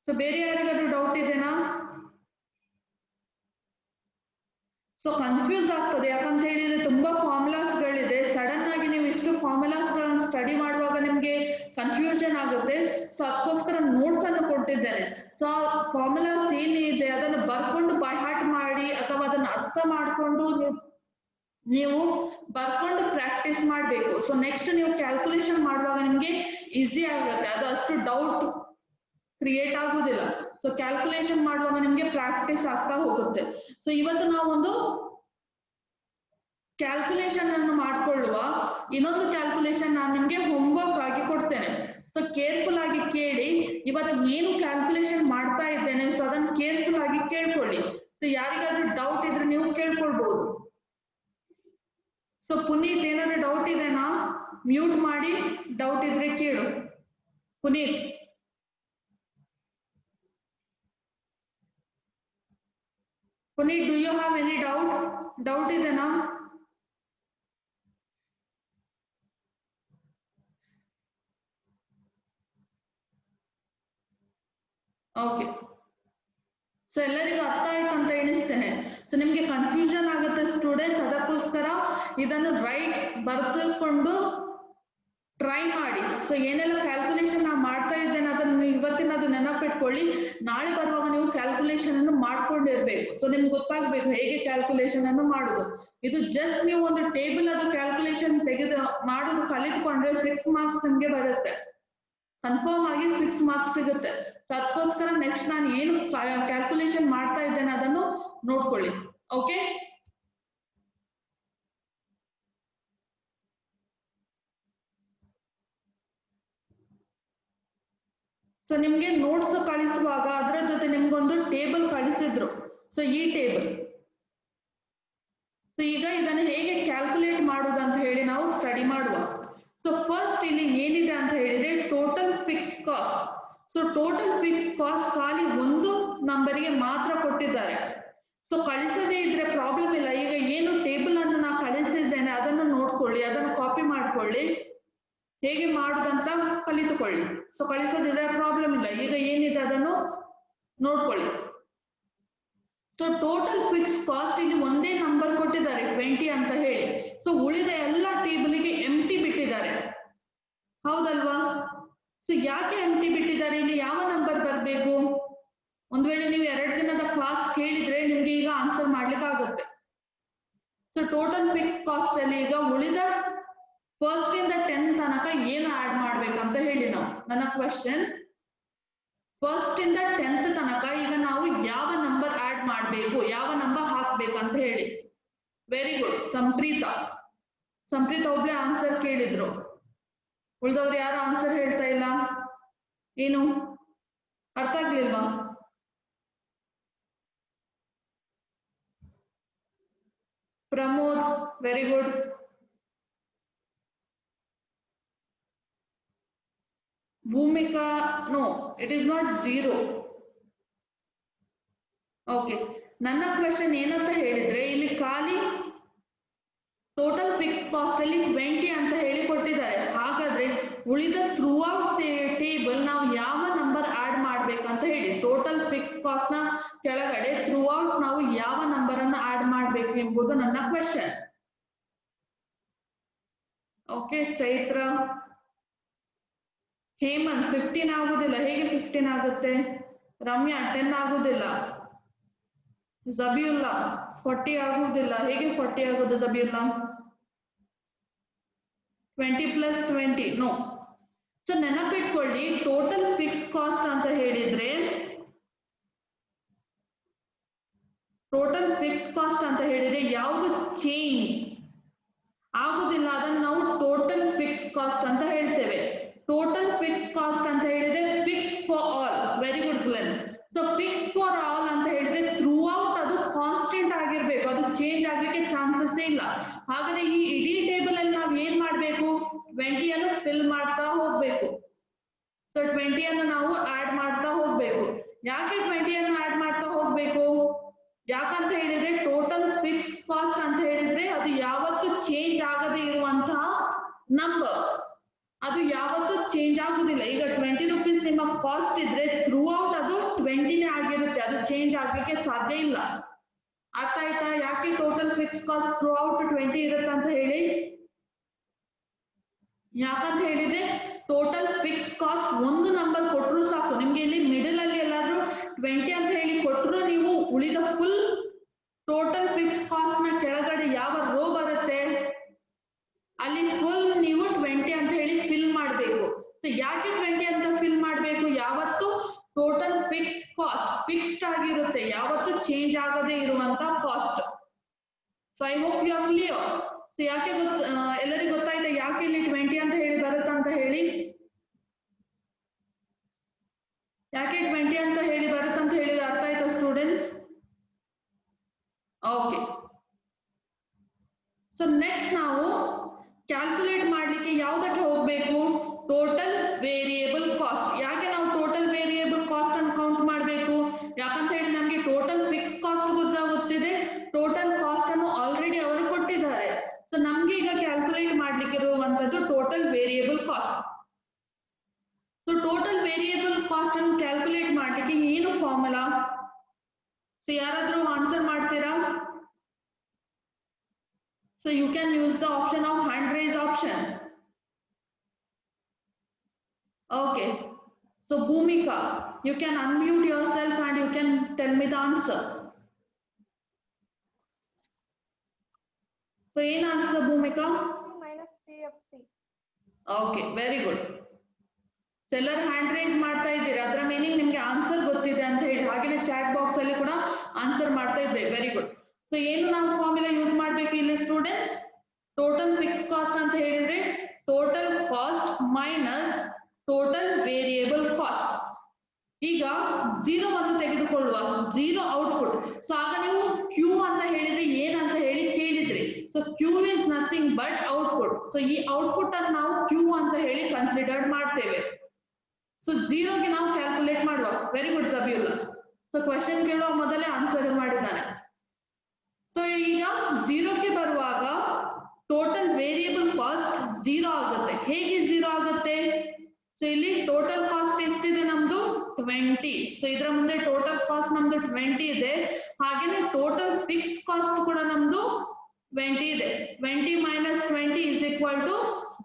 ಸೊ ಬೇರೆ ಯಾರಿಗಾದ್ರೂ ಡೌಟ್ ಇದೆನಾ? ಸೊ ಕನ್ಫ್ಯೂಸ್ ಆಗ್ತದೆ, ಯಾಕಂತ ಹೇಳಿದ್ರೆ ತುಂಬಾ ಫಾರ್ಮುಲಾಸ್ ಗಳಿದೆ. ಸಡನ್ ಆಗಿ ನೀವು ಇಷ್ಟು ಫಾರ್ಮುಲಾಸ್ ಗಳನ್ನು ಸ್ಟಡಿ ಮಾಡುವಾಗ ನಿಮ್ಗೆ ಕನ್ಫ್ಯೂಷನ್ ಆಗುತ್ತೆ. ಸೊ ಅದಕ್ಕೋಸ್ಕರ ನೋಟ್ಸ್ ಅನ್ನು ಕೊಟ್ಟಿದ್ದೇನೆ. ಸೊ ಫಾರ್ಮುಲಾಸ್ ಏನಿದೆ ಅದನ್ನು ಬರ್ಕೊಂಡು ಬೈ ಹಾರ್ಟ್ ಮಾಡಿ ಅಥವಾ ಅದನ್ನ ಅರ್ಥ ಮಾಡ್ಕೊಂಡು ನೀವು ಬರ್ಕೊಂಡು ಪ್ರಾಕ್ಟೀಸ್ ಮಾಡಬೇಕು. ಸೊ ನೆಕ್ಸ್ಟ್ ನೀವು ಕ್ಯಾಲ್ಕುಲೇಷನ್ ಮಾಡುವಾಗ ನಿಮ್ಗೆ ಈಸಿ ಆಗುತ್ತೆ, ಅದು ಅಷ್ಟು ಡೌಟ್ ಕ್ರಿಯೇಟ್ ಆಗುದಿಲ್ಲ. ಸೊ ಕ್ಯಾಲ್ಕುಲೇಷನ್ ಮಾಡುವಾಗ ನಿಮ್ಗೆ ಪ್ರಾಕ್ಟೀಸ್ ಆಗ್ತಾ ಹೋಗುತ್ತೆ. ಸೊ ಇವತ್ತು ನಾವೊಂದು ಕ್ಯಾಲ್ಕುಲೇಷನ್ ಅನ್ನು ಮಾಡ್ಕೊಳ್ಳುವ, ಇನ್ನೊಂದು ಕ್ಯಾಲ್ಕುಲೇಷನ್ ನಾನು ನಿಮ್ಗೆ ಹೋಮ್ವರ್ಕ್ ಆಗಿ ಕೊಡ್ತೇನೆ. ಸೊ ಕೇರ್ಫುಲ್ ಆಗಿ ಕೇಳಿ. ಇವತ್ತು ಏನು ಕ್ಯಾಲ್ಕುಲೇಷನ್ ಮಾಡ್ತಾ ಇದ್ದೇನೆ ಸೊ ಅದನ್ನ ಕೇರ್ಫುಲ್ ಆಗಿ ಕೇಳ್ಕೊಳ್ಳಿ. ಸೊ ಯಾರಿಗಾದ್ರೂ ಡೌಟ್ ಇದ್ರೆ ನೀವು ಕೇಳ್ಕೊಳ್ಬಹುದು. ಸೊ ಪುನೀತ್ ಏನಾದ್ರು ಡೌಟ್ ಇದೆನಾ? ಮ್ಯೂಟ್ ಮಾಡಿ ಡೌಟ್ ಇದ್ರೆ ಕೇಳು. Puneeth Puneeth, do you have any doubt? Doubt ಇದೆನಾ? ಓಕೆ, ಸೊ ಎಲ್ಲರಿಗೂ ಅರ್ಥ ಆಯ್ತು ಅಂತ ಎಣಿಸ್ತೇನೆ. ಸೊ ನಿಮ್ಗೆ ಕನ್ಫ್ಯೂಷನ್ ಆಗುತ್ತೆ ಸ್ಟೂಡೆಂಟ್ಸ್, ಅದಕ್ಕೋಸ್ಕರ ಇದನ್ನು ರೈಟ್ ಬರೆದುಕೊಂಡು ಟ್ರೈ ಮಾಡಿ. ಸೊ ಏನೆಲ್ಲ ಕ್ಯಾಲ್ಕುಲೇಷನ್ ನಾವು ಮಾಡ್ತಾ ಇದ್ದೇನೆ ಅದನ್ನು ಇವತ್ತಿನ ಅದು ನೆನಪಿಟ್ಕೊಳ್ಳಿ. ನಾಳೆ ಬರುವಾಗ ನೀವು ಕ್ಯಾಲ್ಕುಲೇಷನ್ ಅನ್ನು ಮಾಡ್ಕೊಂಡಿರ್ಬೇಕು. ಸೊ ನಿಮ್ಗೆ ಗೊತ್ತಾಗ್ಬೇಕು ಹೇಗೆ ಕ್ಯಾಲ್ಕುಲೇಷನ್ ಅನ್ನು ಮಾಡುದು. ಇದು ಜಸ್ಟ್ ನೀವು ಒಂದು ಟೇಬಲ್ ಅದು ಕ್ಯಾಲ್ಕುಲೇಷನ್ ತೆಗೆದು ಮಾಡುದು ಕಲಿತುಕೊಂಡ್ರೆ 6 ಮಾರ್ಕ್ಸ್ ನಿಮ್ಗೆ ಬರುತ್ತೆ. ಕನ್ಫರ್ಮ್ ಆಗಿ 6 ಮಾರ್ಕ್ಸ್ ಸಿಗುತ್ತೆ. ಸೊ ಅದಕ್ಕೋಸ್ಕರ ನೆಕ್ಸ್ಟ್ ನಾನು ಏನು ಕ್ಯಾಲ್ಕುಲೇಷನ್ ಮಾಡ್ತಾ ಇದ್ದೇನೆ ಅದನ್ನು ನೋಡ್ಕೊಳ್ಳಿ. ಓಕೆ, ಸೊ ನಿಮ್ಗೆ ನೋಟ್ಸ್ ಕಳಿಸುವಾಗ ಅದರ ಜೊತೆ ನಿಮ್ಗೊಂದು ಟೇಬಲ್ ಕಳಿಸಿದ್ರು. ಸೊ ಈ ಟೇಬಲ್, ಸೊ ಈಗ ಇದನ್ನು ಹೇಗೆ ಕ್ಯಾಲ್ಕುಲೇಟ್ ಮಾಡುದು ಅಂತ ಹೇಳಿ ನಾವು ಸ್ಟಡಿ ಮಾಡುವ. ಸೊ ಫಸ್ಟ್ ಇಲ್ಲಿ ಏನಿದೆ ಅಂತ ಹೇಳಿದ್ರೆ total fix cost. So total fix cost ಖಾಲಿ ಒಂದು ನಂಬರಿಗೆ ಮಾತ್ರ ಕೊಟ್ಟಿದ್ದಾರೆ. ಸೊ ಕಳಿಸದೇ ಇದ್ರೆ ಪ್ರಾಬ್ಲಮ್ ಇಲ್ಲ. ಈಗ ಏನು ಟೇಬಲ್ ಅನ್ನು ನಾನು ಕಳಿಸಿದ್ದೇನೆ ಅದನ್ನು ನೋಡ್ಕೊಳ್ಳಿ, ಅದನ್ನು ಕಾಪಿ ಮಾಡ್ಕೊಳ್ಳಿ, ಹೇಗೆ ಮಾಡುದಂತ ಕಲಿತುಕೊಳ್ಳಿ. ಸೊ ಕಳಿಸದಿದ್ರೆ ಪ್ರಾಬ್ಲಮ್ ಇಲ್ಲ. ಈಗ ಏನಿದೆ ಅದನ್ನು ನೋಡ್ಕೊಳ್ಳಿ. ಸೊ ಟೋಟಲ್ ಫಿಕ್ಸ್ ಕಾಸ್ಟ್ ಇಲ್ಲಿ ಒಂದೇ ನಂಬರ್ ಕೊಟ್ಟಿದ್ದಾರೆ 20 ಅಂತ ಹೇಳಿ. ಸೊ ಉಳಿದ ಎಲ್ಲ ಟೇಬಲ್ಗೆ ಎಂಟಿ ಬಿಟ್ಟಿದ್ದಾರೆ, ಹೌದಲ್ವಾ? ಸೊ ಯಾಕೆ ಎಂಟಿ ಬಿಟ್ಟಿದ್ದಾರೆ? ಇಲ್ಲಿ ಯಾವ ನಂಬರ್ ಬರಬೇಕು? ಒಂದ್ ವೇಳೆ ನೀವು 2 ದಿನದ ಕ್ಲಾಸ್ ಕೇಳಿದ್ರೆ ನಿಮ್ಗೆ ಈಗ ಆನ್ಸರ್ ಮಾಡ್ಲಿಕ್ಕೆ ಆಗುತ್ತೆ. ಸೊ ಟೋಟಲ್ ಫಿಕ್ಸ್ ಕಾಸ್ಟ್ ಅಲ್ಲಿ ಈಗ ಉಳಿದ 1st ಇಂದ 10th ತನಕ ಏನು ಆಡ್ ಮಾಡ್ಬೇಕಂತ ಹೇಳಿ ನಾವು. ನನ್ನ ಕ್ವೆಶ್ಚನ್, 1st ಇಂದ 10th ತನಕ ಈಗ ನಾವು ಯಾವ ನಂಬರ್ ಆಡ್ ಮಾಡ್ಬೇಕು, ಯಾವ ನಂಬರ್ ಹಾಕ್ಬೇಕಂತ ಹೇಳಿ. ವೆರಿ ಗುಡ್, ಸಂಪ್ರೀತಾ ಒಬ್ಳೆ ಆನ್ಸರ್ ಕೇಳಿದ್ರು. ಉಳಿದವ್ರು ಯಾರು ಆನ್ಸರ್ ಹೇಳ್ತಾ ಇಲ್ಲ? ಏನು ಅರ್ಥ ಆಗ್ಲಿಲ್ವಾ? Pramod, very good. Bhoomika, no, it is not 0. Okay, ನನ್ನ ಕ್ವೆಶ್ಚನ್ ಏನಂತ ಹೇಳಿದ್ರೆ ಇಲ್ಲಿ ಖಾಲಿ ಟೋಟಲ್ ಫಿಕ್ಸ್ ಕಾಸ್ಟ್ ಅಲ್ಲಿ 20 ಅಂತ ಹೇಳಿ ಕೊಟ್ಟಿದ್ದಾರೆ. ಹಾಗಾದ್ರೆ ಉಳಿದ ಥ್ರೂ ಔಟ್ ಟೇಬಲ್ ನಾವು ಯಾವ ನಂಬರ್ ಆಡ್ ಮಾಡ್ಬೇಕಂತ ಹೇಳಿ. ಟೋಟಲ್ ಫಿಕ್ಸ್ ಕಾಸ್ಟ್ ನ ಕೆಳಗಡೆ ಥ್ರೂ ಔಟ್ ನಾವು ಯಾವ ನಂಬರ್ ಅನ್ನ ಆಡ್ ಮಾಡ್ಬೇಕು ಎಂಬುದು ನನ್ನ ಕ್ವೆಶ್ಚನ್. ಓಕೆ, ಚೈತ್ರ, ಹೇಮಂತ್ 15 ಆಗುದಿಲ್ಲ. ಹೇಗೆ 15 ಆಗುತ್ತೆ? ರಮ್ಯಾ 10 ಆಗುದಿಲ್ಲ. ಜಬಿಯುಲ್ಲಾ 40 ಆಗುವುದಿಲ್ಲ. ಹೇಗೆ 40 ಆಗುದು ಜಬಿಯುಲ್ಲಾ? 20 + 20 ನೋ. ಸೊ ನೆನಪಿಟ್ಕೊಳ್ಳಿ, ಟೋಟಲ್ ಫಿಕ್ಸ್ ಕಾಸ್ಟ್ ಅಂತ ಹೇಳಿದ್ರೆ ಯಾವುದು ಚೇಂಜ್ ಆಗುದಿಲ್ಲ ಅದನ್ನು ನಾವು ಟೋಟಲ್ ಫಿಕ್ಸ್ ಕಾಸ್ಟ್ ಅಂತ ಹೇಳ್ತೇವೆ. ಟೋಟಲ್ ಫಿಕ್ಸ್ ಕಾಸ್ಟ್ ಅಂತ ಹೇಳಿದ್ರೆ fixed for all. Very good Glenn. So fix for all ಅಂತ ಹೇಳಿದ್ರೆ ಥ್ರೂ ಔಟ್ ಅದು ಕಾನ್ಸ್ಟೆಂಟ್ ಆಗಿರ್ಬೇಕು, ಅದು ಚೇಂಜ್ ಆಗ್ಲಿಕ್ಕೆ ಚಾನ್ಸಸ್ ಇಲ್ಲ. ಹಾಗಾದ್ರೆ ಈ ಇಡೀ ಟೇಬಲ್ ಅಲ್ಲಿ ನಾವು ಏನ್ ಮಾಡ್ಬೇಕು? 20 ಅನ್ನು ಫಿಲ್ ಮಾಡ್ತಾ ಹೋಗ್ಬೇಕು. ಸೊ 20 ಅನ್ನು ನಾವು ಆಡ್ ಮಾಡ್ತಾ ಹೋಗ್ಬೇಕು. ಯಾಕೆ 20 ಅನ್ನು ಆಡ್ ಮಾಡ್ತಾ ಹೋಗ್ಬೇಕು? ಯಾಕಂತ ಹೇಳಿದ್ರೆ ಟೋಟಲ್ ಫಿಕ್ಸ್ ಕಾಸ್ಟ್ ಅಂತ ಹೇಳಿದ್ರೆ ಅದು ಯಾವತ್ತು ಚೇಂಜ್ ಆಗದೆ ಇರುವಂತಹ ನಂಬರ್, ಅದು ಯಾವತ್ತು ಚೇಂಜ್ ಆಗುದಿಲ್ಲ. ಈಗ 20 ರೂಪೀಸ್ ನಿಮ್ಮ ಕಾಸ್ಟ್ ಇದ್ರೆ ಥ್ರೂ ಔಟ್ ಅದು 20ನೇ ಆಗಿರುತ್ತೆ, ಅದು ಚೇಂಜ್ ಆಗ್ಲಿಕ್ಕೆ ಸಾಧ್ಯ ಇಲ್ಲ. ಅರ್ಥ ಆಯ್ತಾ? ಯಾಕೆ total fix cost through out 20 ಇರುತ್ತೆ ಅಂತ ಹೇಳಿ? ಯಾಕಂತ ಹೇಳಿದ್ರೆ ಟೋಟಲ್ ಫಿಕ್ಸ್ ಕಾಸ್ಟ್ ಒಂದು ನಂಬರ್ ಕೊಟ್ಟರು ಸಾಕು. ನಿಮ್ಗೆ ಇಲ್ಲಿ ಮಿಡಲ್ ಅಲ್ಲಿ ಎಲ್ಲಾದ್ರೂ 20 ಅಂತ ಹೇಳಿ ಕೊಟ್ಟರು, ನೀವು ಉಳಿದ ಫುಲ್ ಟೋಟಲ್ ಫಿಕ್ಸ್ ಕಾಸ್ಟ್ ನ ಕೆಳಗಡೆ ಯಾವ ರೋ ಬರುತ್ತೆ ಅಲ್ಲಿ ಫುಲ್ ನೀವು 20 ಅಂತ ಹೇಳಿ ಫಿಲ್ ಮಾಡಬೇಕು. ಸೊ ಯಾಕೆ 20 ಅಂತ ಫಿಲ್ ಮಾಡಬೇಕು? ಯಾವತ್ತು ಟೋಟಲ್ ಫಿಕ್ಸ್ ಕಾಸ್ಟ್ ಫಿಕ್ಸ್ಡ್ ಆಗಿರುತ್ತೆ, ಯಾವತ್ತು ಚೇಂಜ್ ಆಗದೆ ಇರುವಂತ cost. So I hope you are clear. So ಯಾಕೆ ಎಲ್ಲರಿಗೂ ಗೊತ್ತಾಯ್ತಾ ಯಾಕೆ ಇಲ್ಲಿ 20 ಅಂತ ಹೇಳಿ ಬರುತ್ತೆ ಅಂತ ಹೇಳಿ? ಯಾಕೆ 20 ಅಂತ ಹೇಳಿ ಬರುತ್ತೆ ಅಂತ ಹೇಳಿ ಅರ್ಥ ಆಯ್ತಾ ಸ್ಟೂಡೆಂಟ್ಸ್? ಓಕೆ, ಸೊ ನೆಕ್ಸ್ಟ್ ನಾವು ಕ್ಯಾಲ್ಕುಲೇಟ್ ಮಾಡ್ಲಿಕ್ಕೆ ಯಾವ್ದಕ್ಕೆ ಹೋಗ್ಬೇಕು? Total variable cost. ಯಾಕೆ ನಾವು ಟೋಟಲ್ ವೇರಿಯೇಬಲ್ ಕಾಸ್ಟ್ ಅನ್ನು ಕೌಂಟ್ ಮಾಡಬೇಕು? ಯಾಕಂತ ಹೇಳಿ ನಮ್ಗೆ ಟೋಟಲ್ ಫಿಕ್ಸ್ ಕಾಸ್ಟ್ ಗೊತ್ತಿದೆ, ಟೋಟಲ್ ಕಾಸ್ಟ್ ಅನ್ನು ಆಲ್ರೆಡಿ ಅವರು ಕೊಟ್ಟಿದ್ದಾರೆ. ಸೊ ನಮ್ಗೆ ಈಗ ಕ್ಯಾಲ್ಕುಲೇಟ್ ಮಾಡ್ಲಿಕ್ಕೆ ಇರುವಂತದ್ದು total variable cost. So total variable cost ಅನ್ನು ಕ್ಯಾಲ್ಕುಲೇಟ್ ಮಾಡ್ಲಿಕ್ಕೆ ಏನು ಫಾರ್ಮುಲಾ? ಸೊ ಯಾರಾದ್ರೂ ಆನ್ಸರ್ ಮಾಡ್ತೀರಾ? So you can use the option of hand raise option. Okay. So Bhumika, you can unmute yourself and you can tell me the answer. So in answer Bhumika? minus TFC. Okay, very good. ಎಲ್ಲರೂ hand raise ಮಾಡ್ತಾ ಇದ್ದೀರಾ, ಅದರ meaning ನಿಮ್ಗೆ answer ಗೊತ್ತಿದೆ ಅಂತ ಹೇಳಿ. ಹಾಗೇನೆ chat box ಅಲ್ಲಿ ಕೂಡ ಆನ್ಸರ್ ಮಾಡ್ತಾ ಇದ್ದೇವೆ. Very good. ಸೊ ಏನು ನಾವು ಫಾರ್ಮುಲಾ ಯೂಸ್ ಮಾಡ್ಬೇಕು ಇಲ್ಲಿ ಸ್ಟೂಡೆಂಟ್ಸ್? ಟೋಟಲ್ ಫಿಕ್ಸ್ ಕಾಸ್ಟ್ ಅಂತ ಹೇಳಿದ್ರೆ total cost minus total variable cost. ಈಗ 0 ಅನ್ನು ತೆಗೆದುಕೊಳ್ಳುವ, 0 ಔಟ್ಪುಟ್. ಸೊ ಆಗ ನೀವು ಕ್ಯೂ ಅಂತ ಹೇಳಿದ್ರೆ ಏನಂತ ಹೇಳಿ ಕೇಳಿದ್ರಿ. So Q is nothing but output. So ಈ ಔಟ್ಪುಟ್ ಅನ್ನು ನಾವು ಕ್ಯೂ ಅಂತ ಹೇಳಿ ಕನ್ಸಿಡರ್ ಮಾಡ್ತೇವೆ. ಸೊ 0ಗೆ ನಾವು ಕ್ಯಾಲ್ಕುಲೇಟ್ ಮಾಡುವ. Very good Sabiullah. So question ಕೇಳುವ ಮೊದಲೇ ಆನ್ಸರ್ ಮಾಡಿದ್ದಾನೆ. ಸೊ ಈಗ 0ಗೆ ಬರುವಾಗ ಟೋಟಲ್ ವೇರಿಯೇಬಲ್ ಕಾಸ್ಟ್ 0 ಆಗುತ್ತೆ. ಹೇಗೆ 0 ಆಗುತ್ತೆ? ಸೊ ಇಲ್ಲಿ ಟೋಟಲ್ ಕಾಸ್ಟ್ ಎಷ್ಟಿದೆ ನಮ್ದು? 20. ಸೊ ಇದರ ಮುಂದೆ ಟೋಟಲ್ ಕಾಸ್ಟ್ ನಮ್ದು 20 ಇದೆ. ಹಾಗೇನೆ ಟೋಟಲ್ ಫಿಕ್ಸ್ ಕಾಸ್ಟ್ ಕೂಡ ನಮ್ದು 20 ಇದೆ. 20 minus 20 is equal to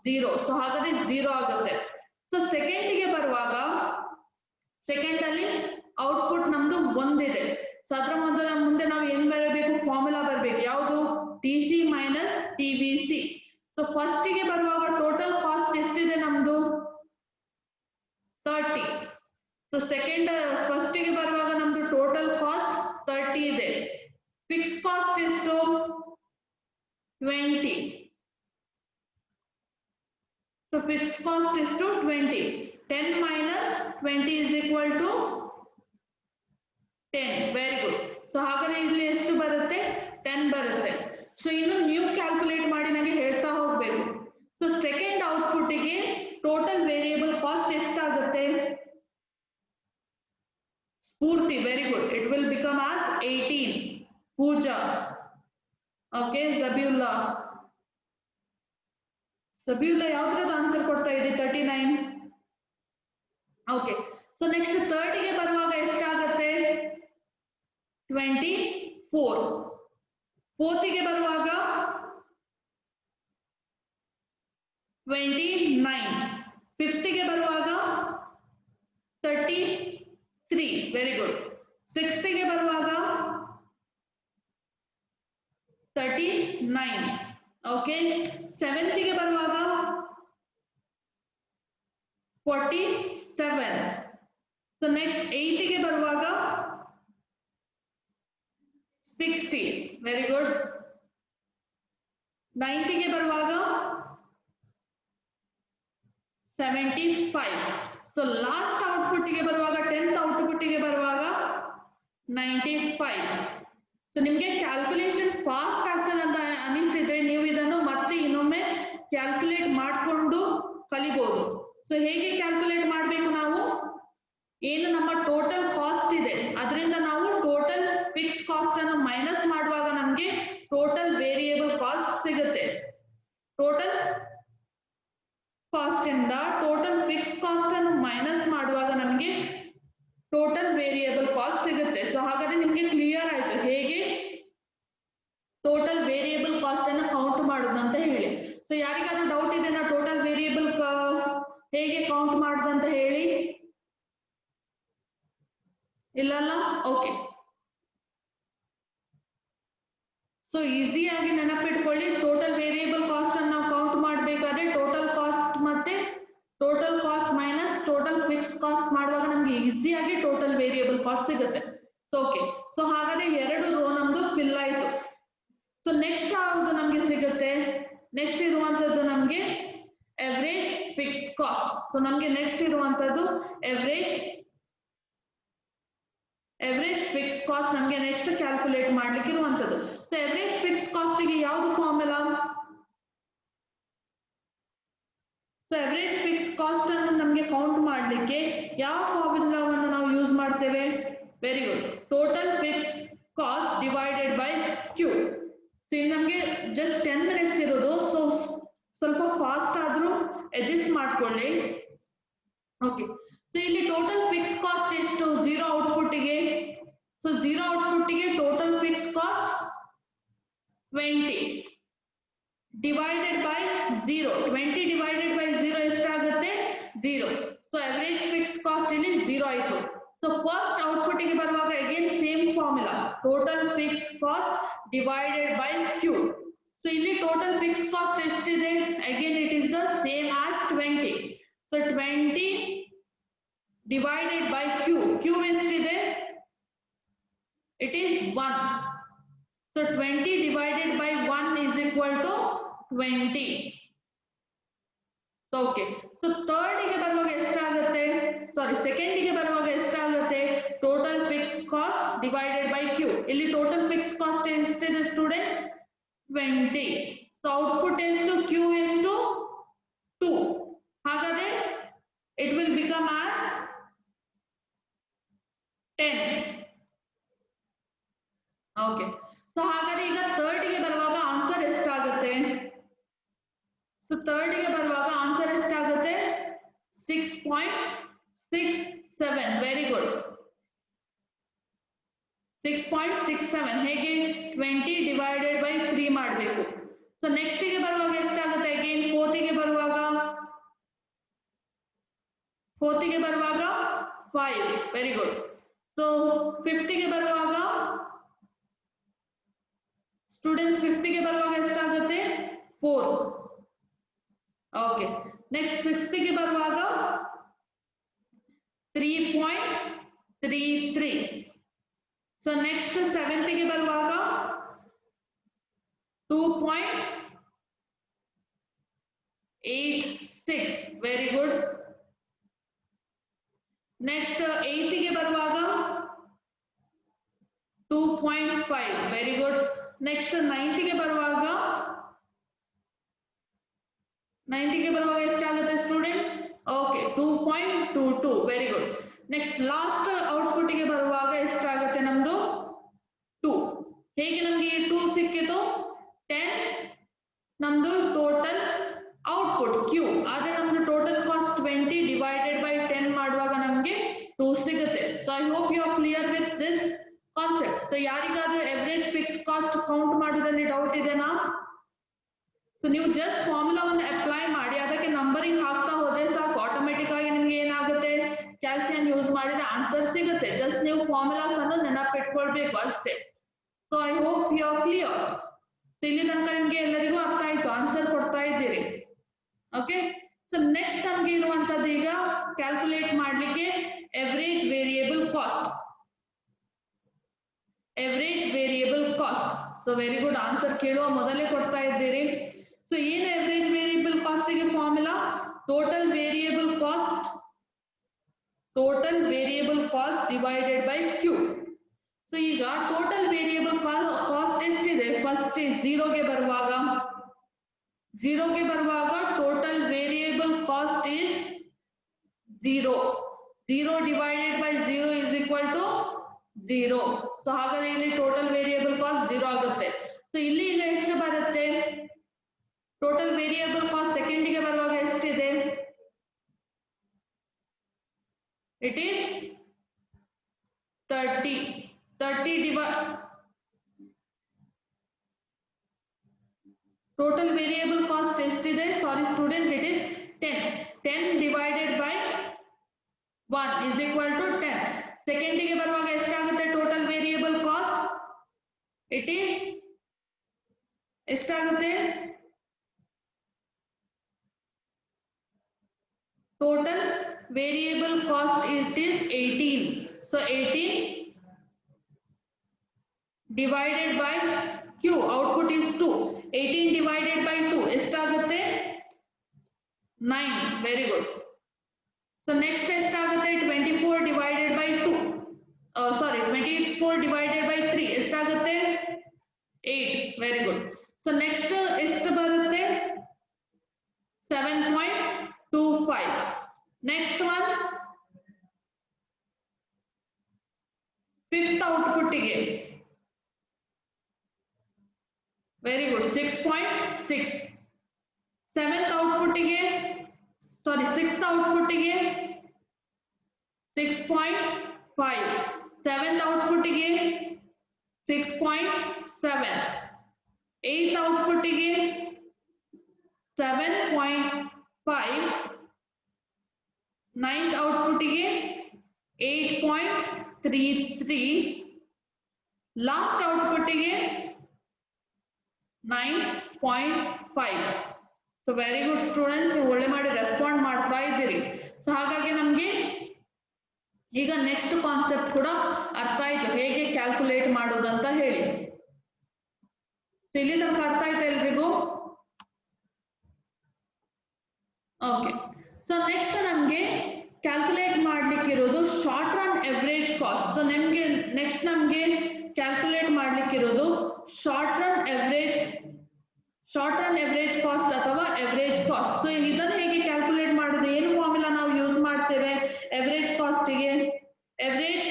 0. So ಹಾಗಾದ್ರೆ 0 ಆಗುತ್ತೆ. ಸೊ ಸೆಕೆಂಡ್ಗೆ ಬರುವಾಗ ಸೆಕೆಂಡ್ ಅಲ್ಲಿ ಔಟ್ಪುಟ್ ನಮ್ದು 1 ಇದೆ. ಸೊ ಅದರ ಮುಂದೆ ನಾವು ಏನ್ ಬರಬೇಕು? ಫಾರ್ಮುಲಾ ಬರಬೇಕು. ಯಾವುದು? TC minus TVC. So first ಗೆ ಬರುವಾಗ ಟೋಟಲ್ ಕಾಸ್ಟ್ ಎಷ್ಟಿದೆ ನಮ್ದು? 30. ಸೊ ಫಸ್ಟ್ ಗೆ ಬರುವಾಗ ನಮ್ದು ಟೋಟಲ್ ಕಾಸ್ಟ್ 30 ಇದೆ. ಫಿಕ್ಸ್ ಕಾಸ್ಟ್ ಎಷ್ಟು? 20. ಸೊ ಫಿಕ್ಸ್ ಕಾಸ್ಟ್ ಎಷ್ಟು? 20. 10 minus 20 is equal to 10. Very good. So ಹಾಗಾದ್ರೆ ಇಲ್ಲಿ ಎಷ್ಟು ಬರುತ್ತೆ? 10 ಬರುತ್ತೆ. ಸೊ ಇನ್ನು ನೀವು ಕ್ಯಾಲ್ಕುಲೇಟ್ ಮಾಡಿ ನನಗೆ ಹೇಳ್ತಾ ಹೋಗ್ಬೇಕು. ಸೊ ಸೆಕೆಂಡ್ ಔಟ್ಪುಟ್ ಗೆ ಟೋಟಲ್ ವೇರಿಯೇಬಲ್ ಕಾಸ್ಟ್ ಎಷ್ಟಾಗುತ್ತೆ? Spoorthi, very good. It will become as 18. Pooja, okay. Zabiullah ಯಾವ್ದ್ರದ್ದು ಆನ್ಸರ್ ಕೊಡ್ತಾ ಇದೆ? 39. ಓಕೆ. ಸೊ ನೆಕ್ಸ್ಟ್ ಥರ್ಡ್ ಗೆ ಬರುವಾಗ ಎಷ್ಟಾಗುತ್ತೆ? 24. ಫೋರ್ತ್ ಗೆ ಬರುವಾಗ 29. ಫಿಫ್ತ್ ಗೆ ಬರುವಾಗ 33. Very good. ಸಿಕ್ಸ್ತ್ ಗೆ ಬರುವಾಗ 39. ಓಕೆ. ಸೆವೆಂತ್ ಗೆ ಬರುವಾಗ 47. ಸೊ ನೆಕ್ಸ್ಟ್ 8 ಗೆ ಬರುವಾಗ 60. Very good. 9 ಗೆ ಬರುವಾಗ 75. ಸೊ ಲಾಸ್ಟ್ ಔಟ್ಪುಟ್ ಗೆ ಬರುವಾಗ 10th ಔಟ್ಪುಟ್ ಗೆ ಬರುವಾಗ 95. ಸೊ ನಿಮ್ಗೆ ಕ್ಯಾಲ್ಕುಲೇಷನ್ ಫಾಸ್ಟ್ ಆಗ್ತದೆ ಅಂತ ಅನಿಸಿದ್ರೆ ನೀವು ಇದನ್ನು ಮತ್ತೆ ಇನ್ನೊಮ್ಮೆ ಕ್ಯಾಲ್ಕುಲೇಟ್ ಮಾಡಿಕೊಂಡು ಕಲಿಬಹುದು. ಸೊ ಹೇಗೆ ಕ್ಯಾಲ್ಕುಲೇಟ್ ಮಾಡಬೇಕು? ನಾವು ಏನು ನಮ್ಮ ಟೋಟಲ್ ಕಾಸ್ಟ್ ಇದೆ ಅದರಿಂದ ನಾವು ಟೋಟಲ್ ಫಿಕ್ಸ್ ಕಾಸ್ಟ್ ಅನ್ನು ಮೈನಸ್ ಮಾಡುವಾಗ ನಮ್ಗೆ ಟೋಟಲ್ ವೇರಿಯೇಬಲ್ ಕಾಸ್ಟ್ ಸಿಗುತ್ತೆ. ಟೋಟಲ್ ಕಾಸ್ಟ್ ಇಂದ ಟೋಟಲ್ ಫಿಕ್ಸ್ ಕಾಸ್ಟ್ ಅನ್ನು ಮೈನಸ್ ಮಾಡುವಾಗ ನಮಗೆ ಟೋಟಲ್ ವೇರಿಯೇಬಲ್ ಕಾಸ್ಟ್ ಸಿಗುತ್ತೆ. ಸೊ ಹಾಗಾದ್ರೆ ನಿಮ್ಗೆ ಕ್ಲಿಯರ್ ಆಯ್ತು ಹೇಗೆ ಟೋಟಲ್ ವೇರಿಯೇಬಲ್ ಕಾಸ್ಟ್ ಅನ್ನು ಕೌಂಟ್ ಮಾಡುದು ಅಂತ ಹೇಳಿ. ಸೊ ಯಾರಿಗಾದ್ರೂ ಡೌಟ್ ಇದೆ ನಾ ಟೋಟಲ್ ವೇರಿಯೇಬಲ್ ಹೇಗೆ ಕೌಂಟ್ ಮಾಡುದಂತ ಹೇಳಿ? ಇಲ್ಲಲ್ಲ? ಓಕೆ. ಸೊ ಈಸಿಯಾಗಿ ನೆನಪಿಟ್ಕೊಳ್ಳಿ. ಟೋಟಲ್ ವೇರಿಯೇಬಲ್ ಕಾಸ್ಟ್ ಅನ್ನು ನಾವು ಕೌಂಟ್ ಮಾಡಬೇಕಾದ್ರೆ ಟೋಟಲ್ ಕಾಸ್ಟ್ ಮತ್ತೆ total cost minus total fix cost ಮಾಡುವಾಗ ನಮ್ಗೆ ಈಸಿಯಾಗಿ ಟೋಟಲ್ ವೇರಿಯೇಬಲ್ ಕಾಸ್ಟ್ ಸಿಗುತ್ತೆ. So okay. ಸೊ ಹಾಗಾದ್ರೆ 2 ರೋ ನಮ್ದು ಫಿಲ್ ಆಯ್ತು. ಸೊ ನೆಕ್ಸ್ಟ್ ಯಾವುದು ನಮ್ಗೆ ಸಿಗುತ್ತೆ? ನೆಕ್ಸ್ಟ್ ಇರುವಂತದ್ದು ನಮ್ಗೆ ಎವರೇಜ್ ಫಿಕ್ಸ್ ಕಾಸ್ಟ್. ಸೊ ನಮ್ಗೆ ನೆಕ್ಸ್ಟ್ ಇರುವಂತದ್ದು ಎವರೇಜ್ ಫಿಕ್ಸ್ ಕಾಸ್ಟ್ ನಮ್ಗೆ ನೆಕ್ಸ್ಟ್ ಕ್ಯಾಲ್ಕುಲೇಟ್ ಮಾಡ್ಲಿಕ್ಕೆ ಇರುವಂತದ್ದು. ಸೊ ಎವರೇಜ್ ಫಿಕ್ಸ್ ಕಾಸ್ಟ್ ಗೆ ಯಾವ್ದು formula? So average fix cost ಅನ್ನು ನಮಗೆ ಕೌಂಟ್ ಮಾಡಲಿಕ್ಕೆ ಯಾವ ಫಾರ್ಮುಲಾವನ್ನು ನಾವು ಯೂಸ್ ಮಾಡ್ತೇವೆ? Very good, total fix cost divided by Q. So ಇಲ್ಲಿ ನಮಗೆ ಜಸ್ಟ್ 10 ಮಿನಿಟ್ಸ್ ಇರೋದು, ಸೊ ಸ್ವಲ್ಪ ಫಾಸ್ಟ್ ಆದ್ರೂ ಅಡ್ಜಸ್ಟ್ ಮಾಡ್ಕೊಳ್ಳಿ. ಓಕೆ, ಸೊ ಇಲ್ಲಿ ಟೋಟಲ್ ಫಿಕ್ಸ್ ಕಾಸ್ಟ್ ಎಷ್ಟು? 0 ಔಟ್ಪುಟ್ಗೆ. ಸೊ 0 ಔಟ್ಪುಟ್ಗೆ total fix cost 20 divided by 0. 20 divided by 0 ಎಷ್ಟಾಗುತ್ತೆ? 0. ಸೊ ಅವರೇಜ್ ಫಿಕ್ಸ್ ಕಾಸ್ಟ್ ಇಲ್ಲಿ 0 ಆಯಿತು. ಸೊ ಫಸ್ಟ್ ಔಟ್ಪುಟ್ ಗೆ ಬರುವಾಗ again same formula, total fix cost divided by Q. So ಇಲ್ಲಿ ಟೋಟಲ್ ಫಿಕ್ಸ್ ಕಾಸ್ಟ್ ಎಷ್ಟಿದೆ? Again it is the same as 20. So 20 divided by Q. Q ಎಷ್ಟಿದೆ? It is 1. So 20 divided by 1 is equal to 20. So okay. So third ಗೆ ಬರುವಾಗ ಎಷ್ಟಾಗುತ್ತೆ? ಸಾರಿ, second ಗೆ ಬರುವಾಗ ಎಷ್ಟಾಗುತ್ತೆ? Total fix cost divided by Q. ಇಲ್ಲಿ total fix cost ಎಷ್ಟಿದೆ students? 20. So output ಎಷ್ಟು? ಕ್ಯೂ ಎಷ್ಟು? 2. ಹಾಗಾದ್ರೆ it will become as 10. Okay. So ಹಾಗಾದ್ರೆ ಈಗ ಥರ್ಡ್ ಗೆ ಬರುವಾಗ ಆನ್ಸರ್ ಎಷ್ಟಾಗುತ್ತೆ? ಸೊ ಥರ್ಡ್ ಗೆ ಬರುವಾಗ ಆನ್ಸರ್ ಎಷ್ಟಾಗುತ್ತೆ? 6.67. Very good, 6.67. ಹೇಗೆ? 20 ಡಿವೈಡೆಡ್ ಬೈ 3 ಮಾಡಬೇಕು. ಸೊ ನೆಕ್ಸ್ಟ್ ಗೆ ಬರುವಾಗ ಎಷ್ಟಾಗುತ್ತೆ? ಅಗೇನ್ ಫೋರ್ತ್ ಗೆ ಬರುವಾಗ 5. Very good. ಸೊ ಫಿಫ್ತ್ ಗೆ ಬರುವಾಗ ಸ್ಟೂಡೆಂಟ್ಸ್, ಫಿಫ್ತ್ ಗೆ ಬರುವಾಗ ಎಷ್ಟಾಗುತ್ತೆ? 4. ಓಕೆ, ನೆಕ್ಸ್ಟ್ ಸಿಕ್ಸ್ತ್ ಗೆ ಬರುವಾಗ 3.33. ಸೊ ನೆಕ್ಸ್ಟ್ ಸೆವೆಂತ್ ಗೆ ಬರುವಾಗ 2.86. Very good. ನೆಕ್ಸ್ಟ್ ಏಯ್ತ್ ಗೆ ಬರುವಾಗ 2.5. Very good. ನೆಕ್ಸ್ಟ್ ನೈನ್ತ್ ಗೆ ಬರುವಾಗ ಎಷ್ಟಾಗುತ್ತೆ students? Okay, 2.22. Very good. Next last output ಗೆ ಬರುವಾಗ ಎಷ್ಟಾಗುತ್ತೆ ನಮ್ದು? 2. ಹೇಗೆ ನಮ್ಗೆ 2 ಸಿಕ್ಕಿತು? 10 ನಮ್ದು ಟೋಟಲ್ ಔಟ್ಪುಟ್ ಕ್ಯೂ. ಆದ್ರೆ ನಮ್ದು ಟೋಟಲ್ ಕಾಸ್ಟ್ 20 ಡಿವೈಡೆಡ್ ಬೈ 10 ಮಾಡುವಾಗ ನಮ್ಗೆ 2 ಸಿಗುತ್ತೆ. So I hope you are clear with this concept. So ಯಾರಿಗಾದ್ರೂ ಎವರೇಜ್ ಫಿಕ್ಸ್ ಕಾಸ್ಟ್ ಕೌಂಟ್ ಮಾಡೋದ್ರಲ್ಲಿ ಡೌಟ್ ಇದೆನಾ? ಸೊ ನೀವು ಜಸ್ಟ್ ಫಾರ್ಮುಲಾವನ್ನು ಅಪ್ಲೈ ಮಾಡಿ ಅದಕ್ಕೆ ನಂಬರಿಂಗ್ ಹಾಕ್ತಾ ಹೋದ್ರೆ ಸಾಕು, ಆಟೋಮೆಟಿಕ್ ಆಗಿ ನಿಮ್ಗೆ ಏನಾಗುತ್ತೆ? ಕ್ಯಾಲ್ಸಿಯಂ ಯೂಸ್ ಮಾಡಿದ್ರೆ ಆನ್ಸರ್ ಸಿಗುತ್ತೆ. ಜಸ್ಟ್ ನೀವು ಫಾರ್ಮುಲಾಸ್ ಅನ್ನು ನೆನಪಿಟ್ಕೊಳ್ಬೇಕು ಅಷ್ಟೇ. So I hope you are clear. So ಇಲ್ಲಿ ತನಕ ನಿಮ್ಗೆ ಎಲ್ಲರಿಗೂ ಅರ್ಥ ಆಯ್ತು, ಆನ್ಸರ್ ಕೊಡ್ತಾ ಇದ್ದೀರಿ. ಓಕೆ, ಸೊ ನೆಕ್ಸ್ಟ್ ನಮ್ಗೆ ಇರುವಂತದ್ದು ಈಗ ಕ್ಯಾಲ್ಕುಲೇಟ್ ಮಾಡ್ಲಿಕ್ಕೆ average variable cost. Average variable cost. So very good, answer ಕೇಳುವ ಮೊದಲೇ ಕೊಡ್ತಾ ಇದ್ದೀರಿ. ಸೊ ಏನು ಎವರೇಜ್ ವೇರಿಯೇಬಲ್ ಕಾಸ್ಟ್ ಗೆ formula? Total variable cost divided by Q. So ಈಗ ಟೋಟಲ್ ವೇರಿಯೇಬಲ್ ಕಾಸ್ಟ್ ಎಷ್ಟಿದೆ? ಫಸ್ಟ್ 0 ಗೆ ಬರುವಾಗ total variable cost is 0. 0 divided by 0 is equal to 0. So ಹಾಗಾದ್ರೆ ಇಲ್ಲಿ ಟೋಟಲ್ ವೇರಿಯೇಬಲ್ ಕಾಸ್ಟ್ 0 ಆಗುತ್ತೆ. ಸೊ ಇಲ್ಲಿ ಈಗ ಎಷ್ಟು ಬರುತ್ತೆ? ಟೋಟಲ್ ವೇರಿಯೇಬಲ್ ಕಾಸ್ಟ್ ಸೆಕೆಂಡ್ ಗೆ ಬರುವಾಗ ಎಷ್ಟಿದೆ? It is 30. Total variable cost ಎಷ್ಟಿದೆ? Sorry student, it is 10. 10 divided by 1 is equal to 10. Second ಗೆ ಬರುವಾಗ ಎಷ್ಟಾಗುತ್ತೆ total variable cost? It is ಎಷ್ಟಾಗುತ್ತೆ? Total variable cost it is 18. So 18 divided by Q, output is 2. 18 divided by 2 ಎಷ್ಟಾಗುತ್ತೆ? 9. Very good. So next ಎಷ್ಟಾಗುತ್ತೆ? 24 divided by 2. Sorry, 24 divided by 3 ಎಷ್ಟಾಗುತ್ತೆ? 8. Very good. So next ಎಷ್ಟು ಬರುತ್ತೆ? 5. Next one, fifth output ಗೆ very good 6.6. Seventh output ಗೆ sorry sixth output ಗೆ 6.5. Seventh output ಗೆ 6.7. Eighth output ಗೆ 7.5. Ninth output ಗೆ 8.33. Last output ಗೆ 9.5. So very good students, ನೀವು ಒಳ್ಳೆ ಮಾಡಿ ರೆಸ್ಪಾಂಡ್ ಮಾಡ್ತಾ ಇದ್ದೀರಿ. ಸೊ ಹಾಗಾಗಿ ನಮ್ಗೆ ಈಗ ನೆಕ್ಸ್ಟ್ ಕಾನ್ಸೆಪ್ಟ್ ಕೂಡ ಅರ್ಥ ಆಯ್ತು, ಹೇಗೆ ಕ್ಯಾಲ್ಕುಲೇಟ್ ಮಾಡೋದಂತ ಹೇಳಿ. ಇಲ್ಲಿ ತನಕ ಅರ್ಥ ಆಯ್ತಾ ಎಲ್ರಿಗೂ? ಓಕೆ. ಸೊ ನೆಕ್ಸ್ಟ್ ನಮ್ಗೆ ಕ್ಯಾಲ್ಕುಲೇಟ್ ಮಾಡ್ಲಿಕ್ಕಿರೋದು short run average cost. So ನಿಮ್ಗೆ ನೆಕ್ಸ್ಟ್ ನಮ್ಗೆ ಕ್ಯಾಲ್ಕುಲೇಟ್ ಮಾಡ್ಲಿಕ್ಕಿರೋದು ಶಾರ್ಟ್ ರನ್ ಎವರೇಜ್ ಕಾಸ್ಟ್ ಅಥವಾ ಎವರೇಜ್ ಕಾಸ್ಟ್. ಸೊ ಇದನ್ನು ಹೇಗೆ ಕ್ಯಾಲ್ಕುಲೇಟ್ ಮಾಡೋದು, ಏನು ಫಾರ್ಮುಲಾ ನಾವು ಯೂಸ್ ಮಾಡ್ತೇವೆ ಎವರೇಜ್ ಕಾಸ್ಟಿಗೆ? Average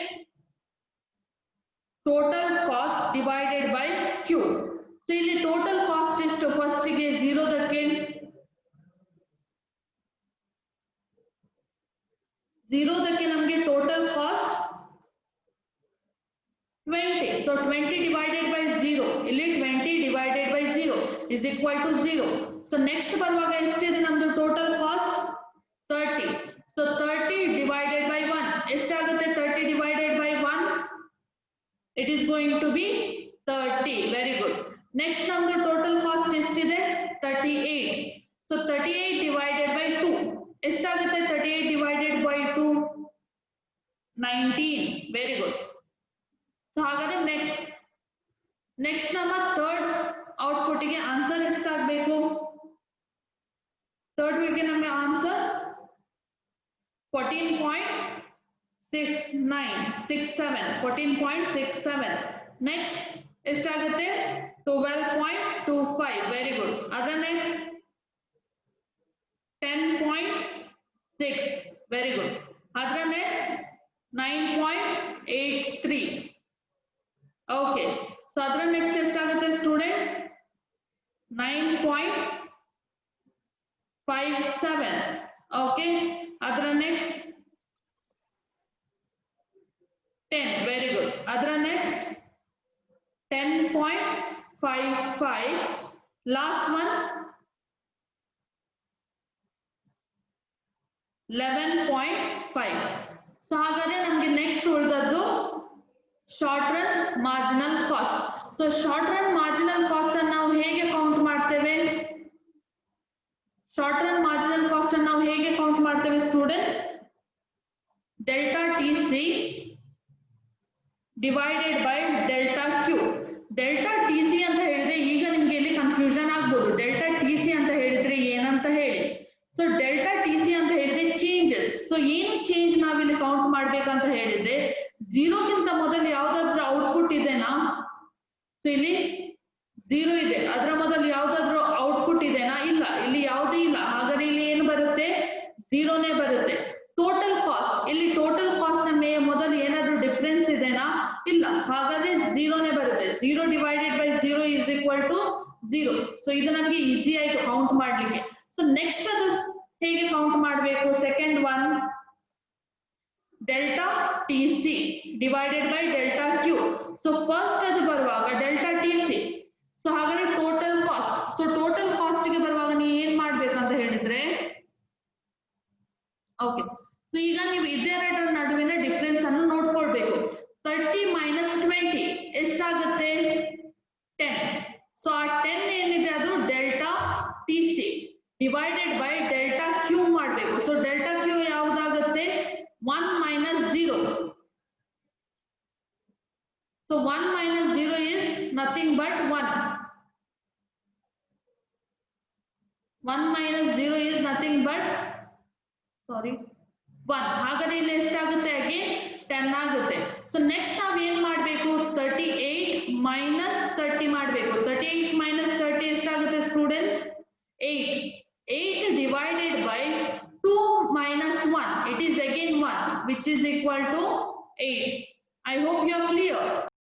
total cost divided by Q. So ಇಲ್ಲಿ ಟೋಟಲ್ ಕಾಸ್ಟ್ ಎಷ್ಟು? ಫಸ್ಟಿಗೆ ಝೀರೋದಕ್ಕೆ ನಮಗೆ total cost 20. So 20 divided by 0. ಇಲ್ಲಿ 20 divided by 0 is equal to 0. So next ಬರುವಾಗ ಎಷ್ಟಿದೆ ನಮ್ದು total cost? 30. So 30 divided by 1 ಎಷ್ಟಾಗುತ್ತೆ? 30 divided by 1 it is going to be 30. Very good. Next ನಮ್ದು ಟೋಟಲ್ ಕಾಸ್ಟ್ ಎಷ್ಟಿದೆ? 38. So 38 divided by 2 ಎಷ್ಟಾಗುತ್ತೆ? 38 divided by 2 19. Very good. So ಹಾಗಾದ್ರೆ next ನಮ್ಮ third output ಗೆ ಆನ್ಸರ್ ಎಷ್ಟಾಗಬೇಕು? ಥರ್ಡ್ ಗೆ ನಮಗೆ ಆನ್ಸರ್ 14.67. ನೆಕ್ಸ್ಟ್ ಎಷ್ಟಾಗುತ್ತೆ? 12.25. Very good. ಅದರ ನೆಕ್ಸ್ಟ್ 10.6. Very good. ಅದರ ನೆಕ್ಸ್ಟ್ 9.83. ಓಕೆ. ಸೊ ಅದರ ನೆಕ್ಸ್ಟ್ ಎಷ್ಟಾಗುತ್ತೆ ಸ್ಟೂಡೆಂಟ್? 9.57. ಓಕೆ. ಅದರ ನೆಕ್ಸ್ಟ್ 10. Very good. ಅದರ ನೆಕ್ಸ್ಟ್ 10.55. Last one 11.5. ಸೊ ಹಾಗಾದ್ರೆ ನಮ್ಗೆ ನೆಕ್ಸ್ಟ್ ಉಳಿದದ್ದು short run marginal cost. So short run marginal cost ಅನ್ನು ನಾವು ಹೇಗೆ ಕೌಂಟ್ ಮಾಡ್ತೇವೆ? ಶಾರ್ಟ್ ರನ್ ಮಾರ್ಜಿನಲ್ ಕಾಸ್ಟ್ ಅನ್ನು ನಾವು ಹೇಗೆ ಕೌಂಟ್ ಮಾಡ್ತೇವೆ students? Delta TC divided by delta Q. Delta TC ಅಂತ ಹೇಳಿದ್ರೆ ಈಗ ನಿಮ್ಗೆ ಇಲ್ಲಿ ಕನ್ಫ್ಯೂಷನ್ ಆಗ್ಬೋದು, ಡೆಲ್ಟಾ ಟಿಸಿ ಅಂತ ಹೇಳಿದ್ರೆ ಏನಂತ ಹೇಳಿ. ಸೊ ಡೆಲ್ಟಾ ಟಿಸಿ ಅಂತ ಹೇಳಿದ್ರೆ ಚೇಂಜಸ್. ಸೊ ಏನು ಚೇಂಜ್ ನಾವಿಲ್ಲಿ ಕೌಂಟ್ ಮಾಡ್ಬೇಕಂತ ಹೇಳಿದ್ರೆ, ಝೀರೋಕ್ಕಿಂತ ಮೊದಲು ಯಾವ್ದಾದ್ರು ಔಟ್ಪುಟ್ ಇದೆನಾ? ಸೊ ಇಲ್ಲಿ 0 ಇದೆ, ಅದರ ಮೊದಲು ಯಾವ್ದಾದ್ರು ಔಟ್ಪುಟ್ ಇದೆನಾ? ಇಲ್ಲ, ಇಲ್ಲಿ ಯಾವುದೇ ಇಲ್ಲ. ಹಾಗಾದ್ರೆ ಇಲ್ಲಿ ಏನು ಬರುತ್ತೆ? 0ನೇ ಬರುತ್ತೆ. ಟೋಟಲ್ ಕಾಸ್ಟ್, ಇಲ್ಲಿ ಟೋಟಲ್ ಕಾಸ್ಟ್ ನ ಮೊದಲು ಏನಾದ್ರು ಡಿಫರೆನ್ಸ್ ಇದೆನಾ? ಇಲ್ಲ, ಹಾಗಾದ್ರೆ 0ನೇ ಬರುತ್ತೆ. 0 divided by 0 is equal to 0. So ಇದು ನಮಗೆ ಈಸಿ ಆಯ್ತು ಕೌಂಟ್ ಮಾಡ್ಲಿಕ್ಕೆ. ಸೊ ನೆಕ್ಸ್ಟ್ ಅದು ಹೇಗೆ ಕೌಂಟ್ ಮಾಡಬೇಕು? Second one delta TC divided by delta Q. So first ಅದು ಬರುವಾಗ ಡೆಲ್ಟಾ ಟಿಸಿ. ಸೊ ಹಾಗಾದ್ರೆ total cost. So total cost ಗೆ ಬರುವಾಗ ನೀವು ಏನ್ ಮಾಡ್ಬೇಕಂತ ಹೇಳಿದ್ರೆ, ಓಕೆ, ಸೊ ಈಗ ನೀವು ಇದೆರಡರ ನಡುವಿನ ಡಿಫರೆನ್ಸ್ ಅನ್ನು ನೋಡ್ಕೊಳ್ಬೇಕು. 30 minus 20 ಎಷ್ಟಾಗುತ್ತೆ? 10. ಸೊ ಆ 10 ಏನಿದೆ ಅದು delta TC divided by delta Q ಮಾಡಬೇಕು. ಸೊ ಡೆಲ್ಟಾ ಕ್ಯೂ ಯಾವುದಾಗುತ್ತೆ? 1 minus 0. So 1 minus 0 is nothing but 1. 1 minus 0 is nothing but 1. ಹಾಗಾದ್ರೆ ಇಲ್ಲಿ ಎಷ್ಟಾಗುತ್ತೆ? ಹಾಗೆ 10 ಆಗುತ್ತೆ. ಸೊ ನೆಕ್ಸ್ಟ್ ನಾವು ಏನ್ ಮಾಡಬೇಕು? 38 minus 30 ಮಾಡಬೇಕು. 38 minus 30 ಎಷ್ಟಾಗುತ್ತೆ students? 8. 8 divided by 2 it is again 1, which is equal to 8. I hope you are clear.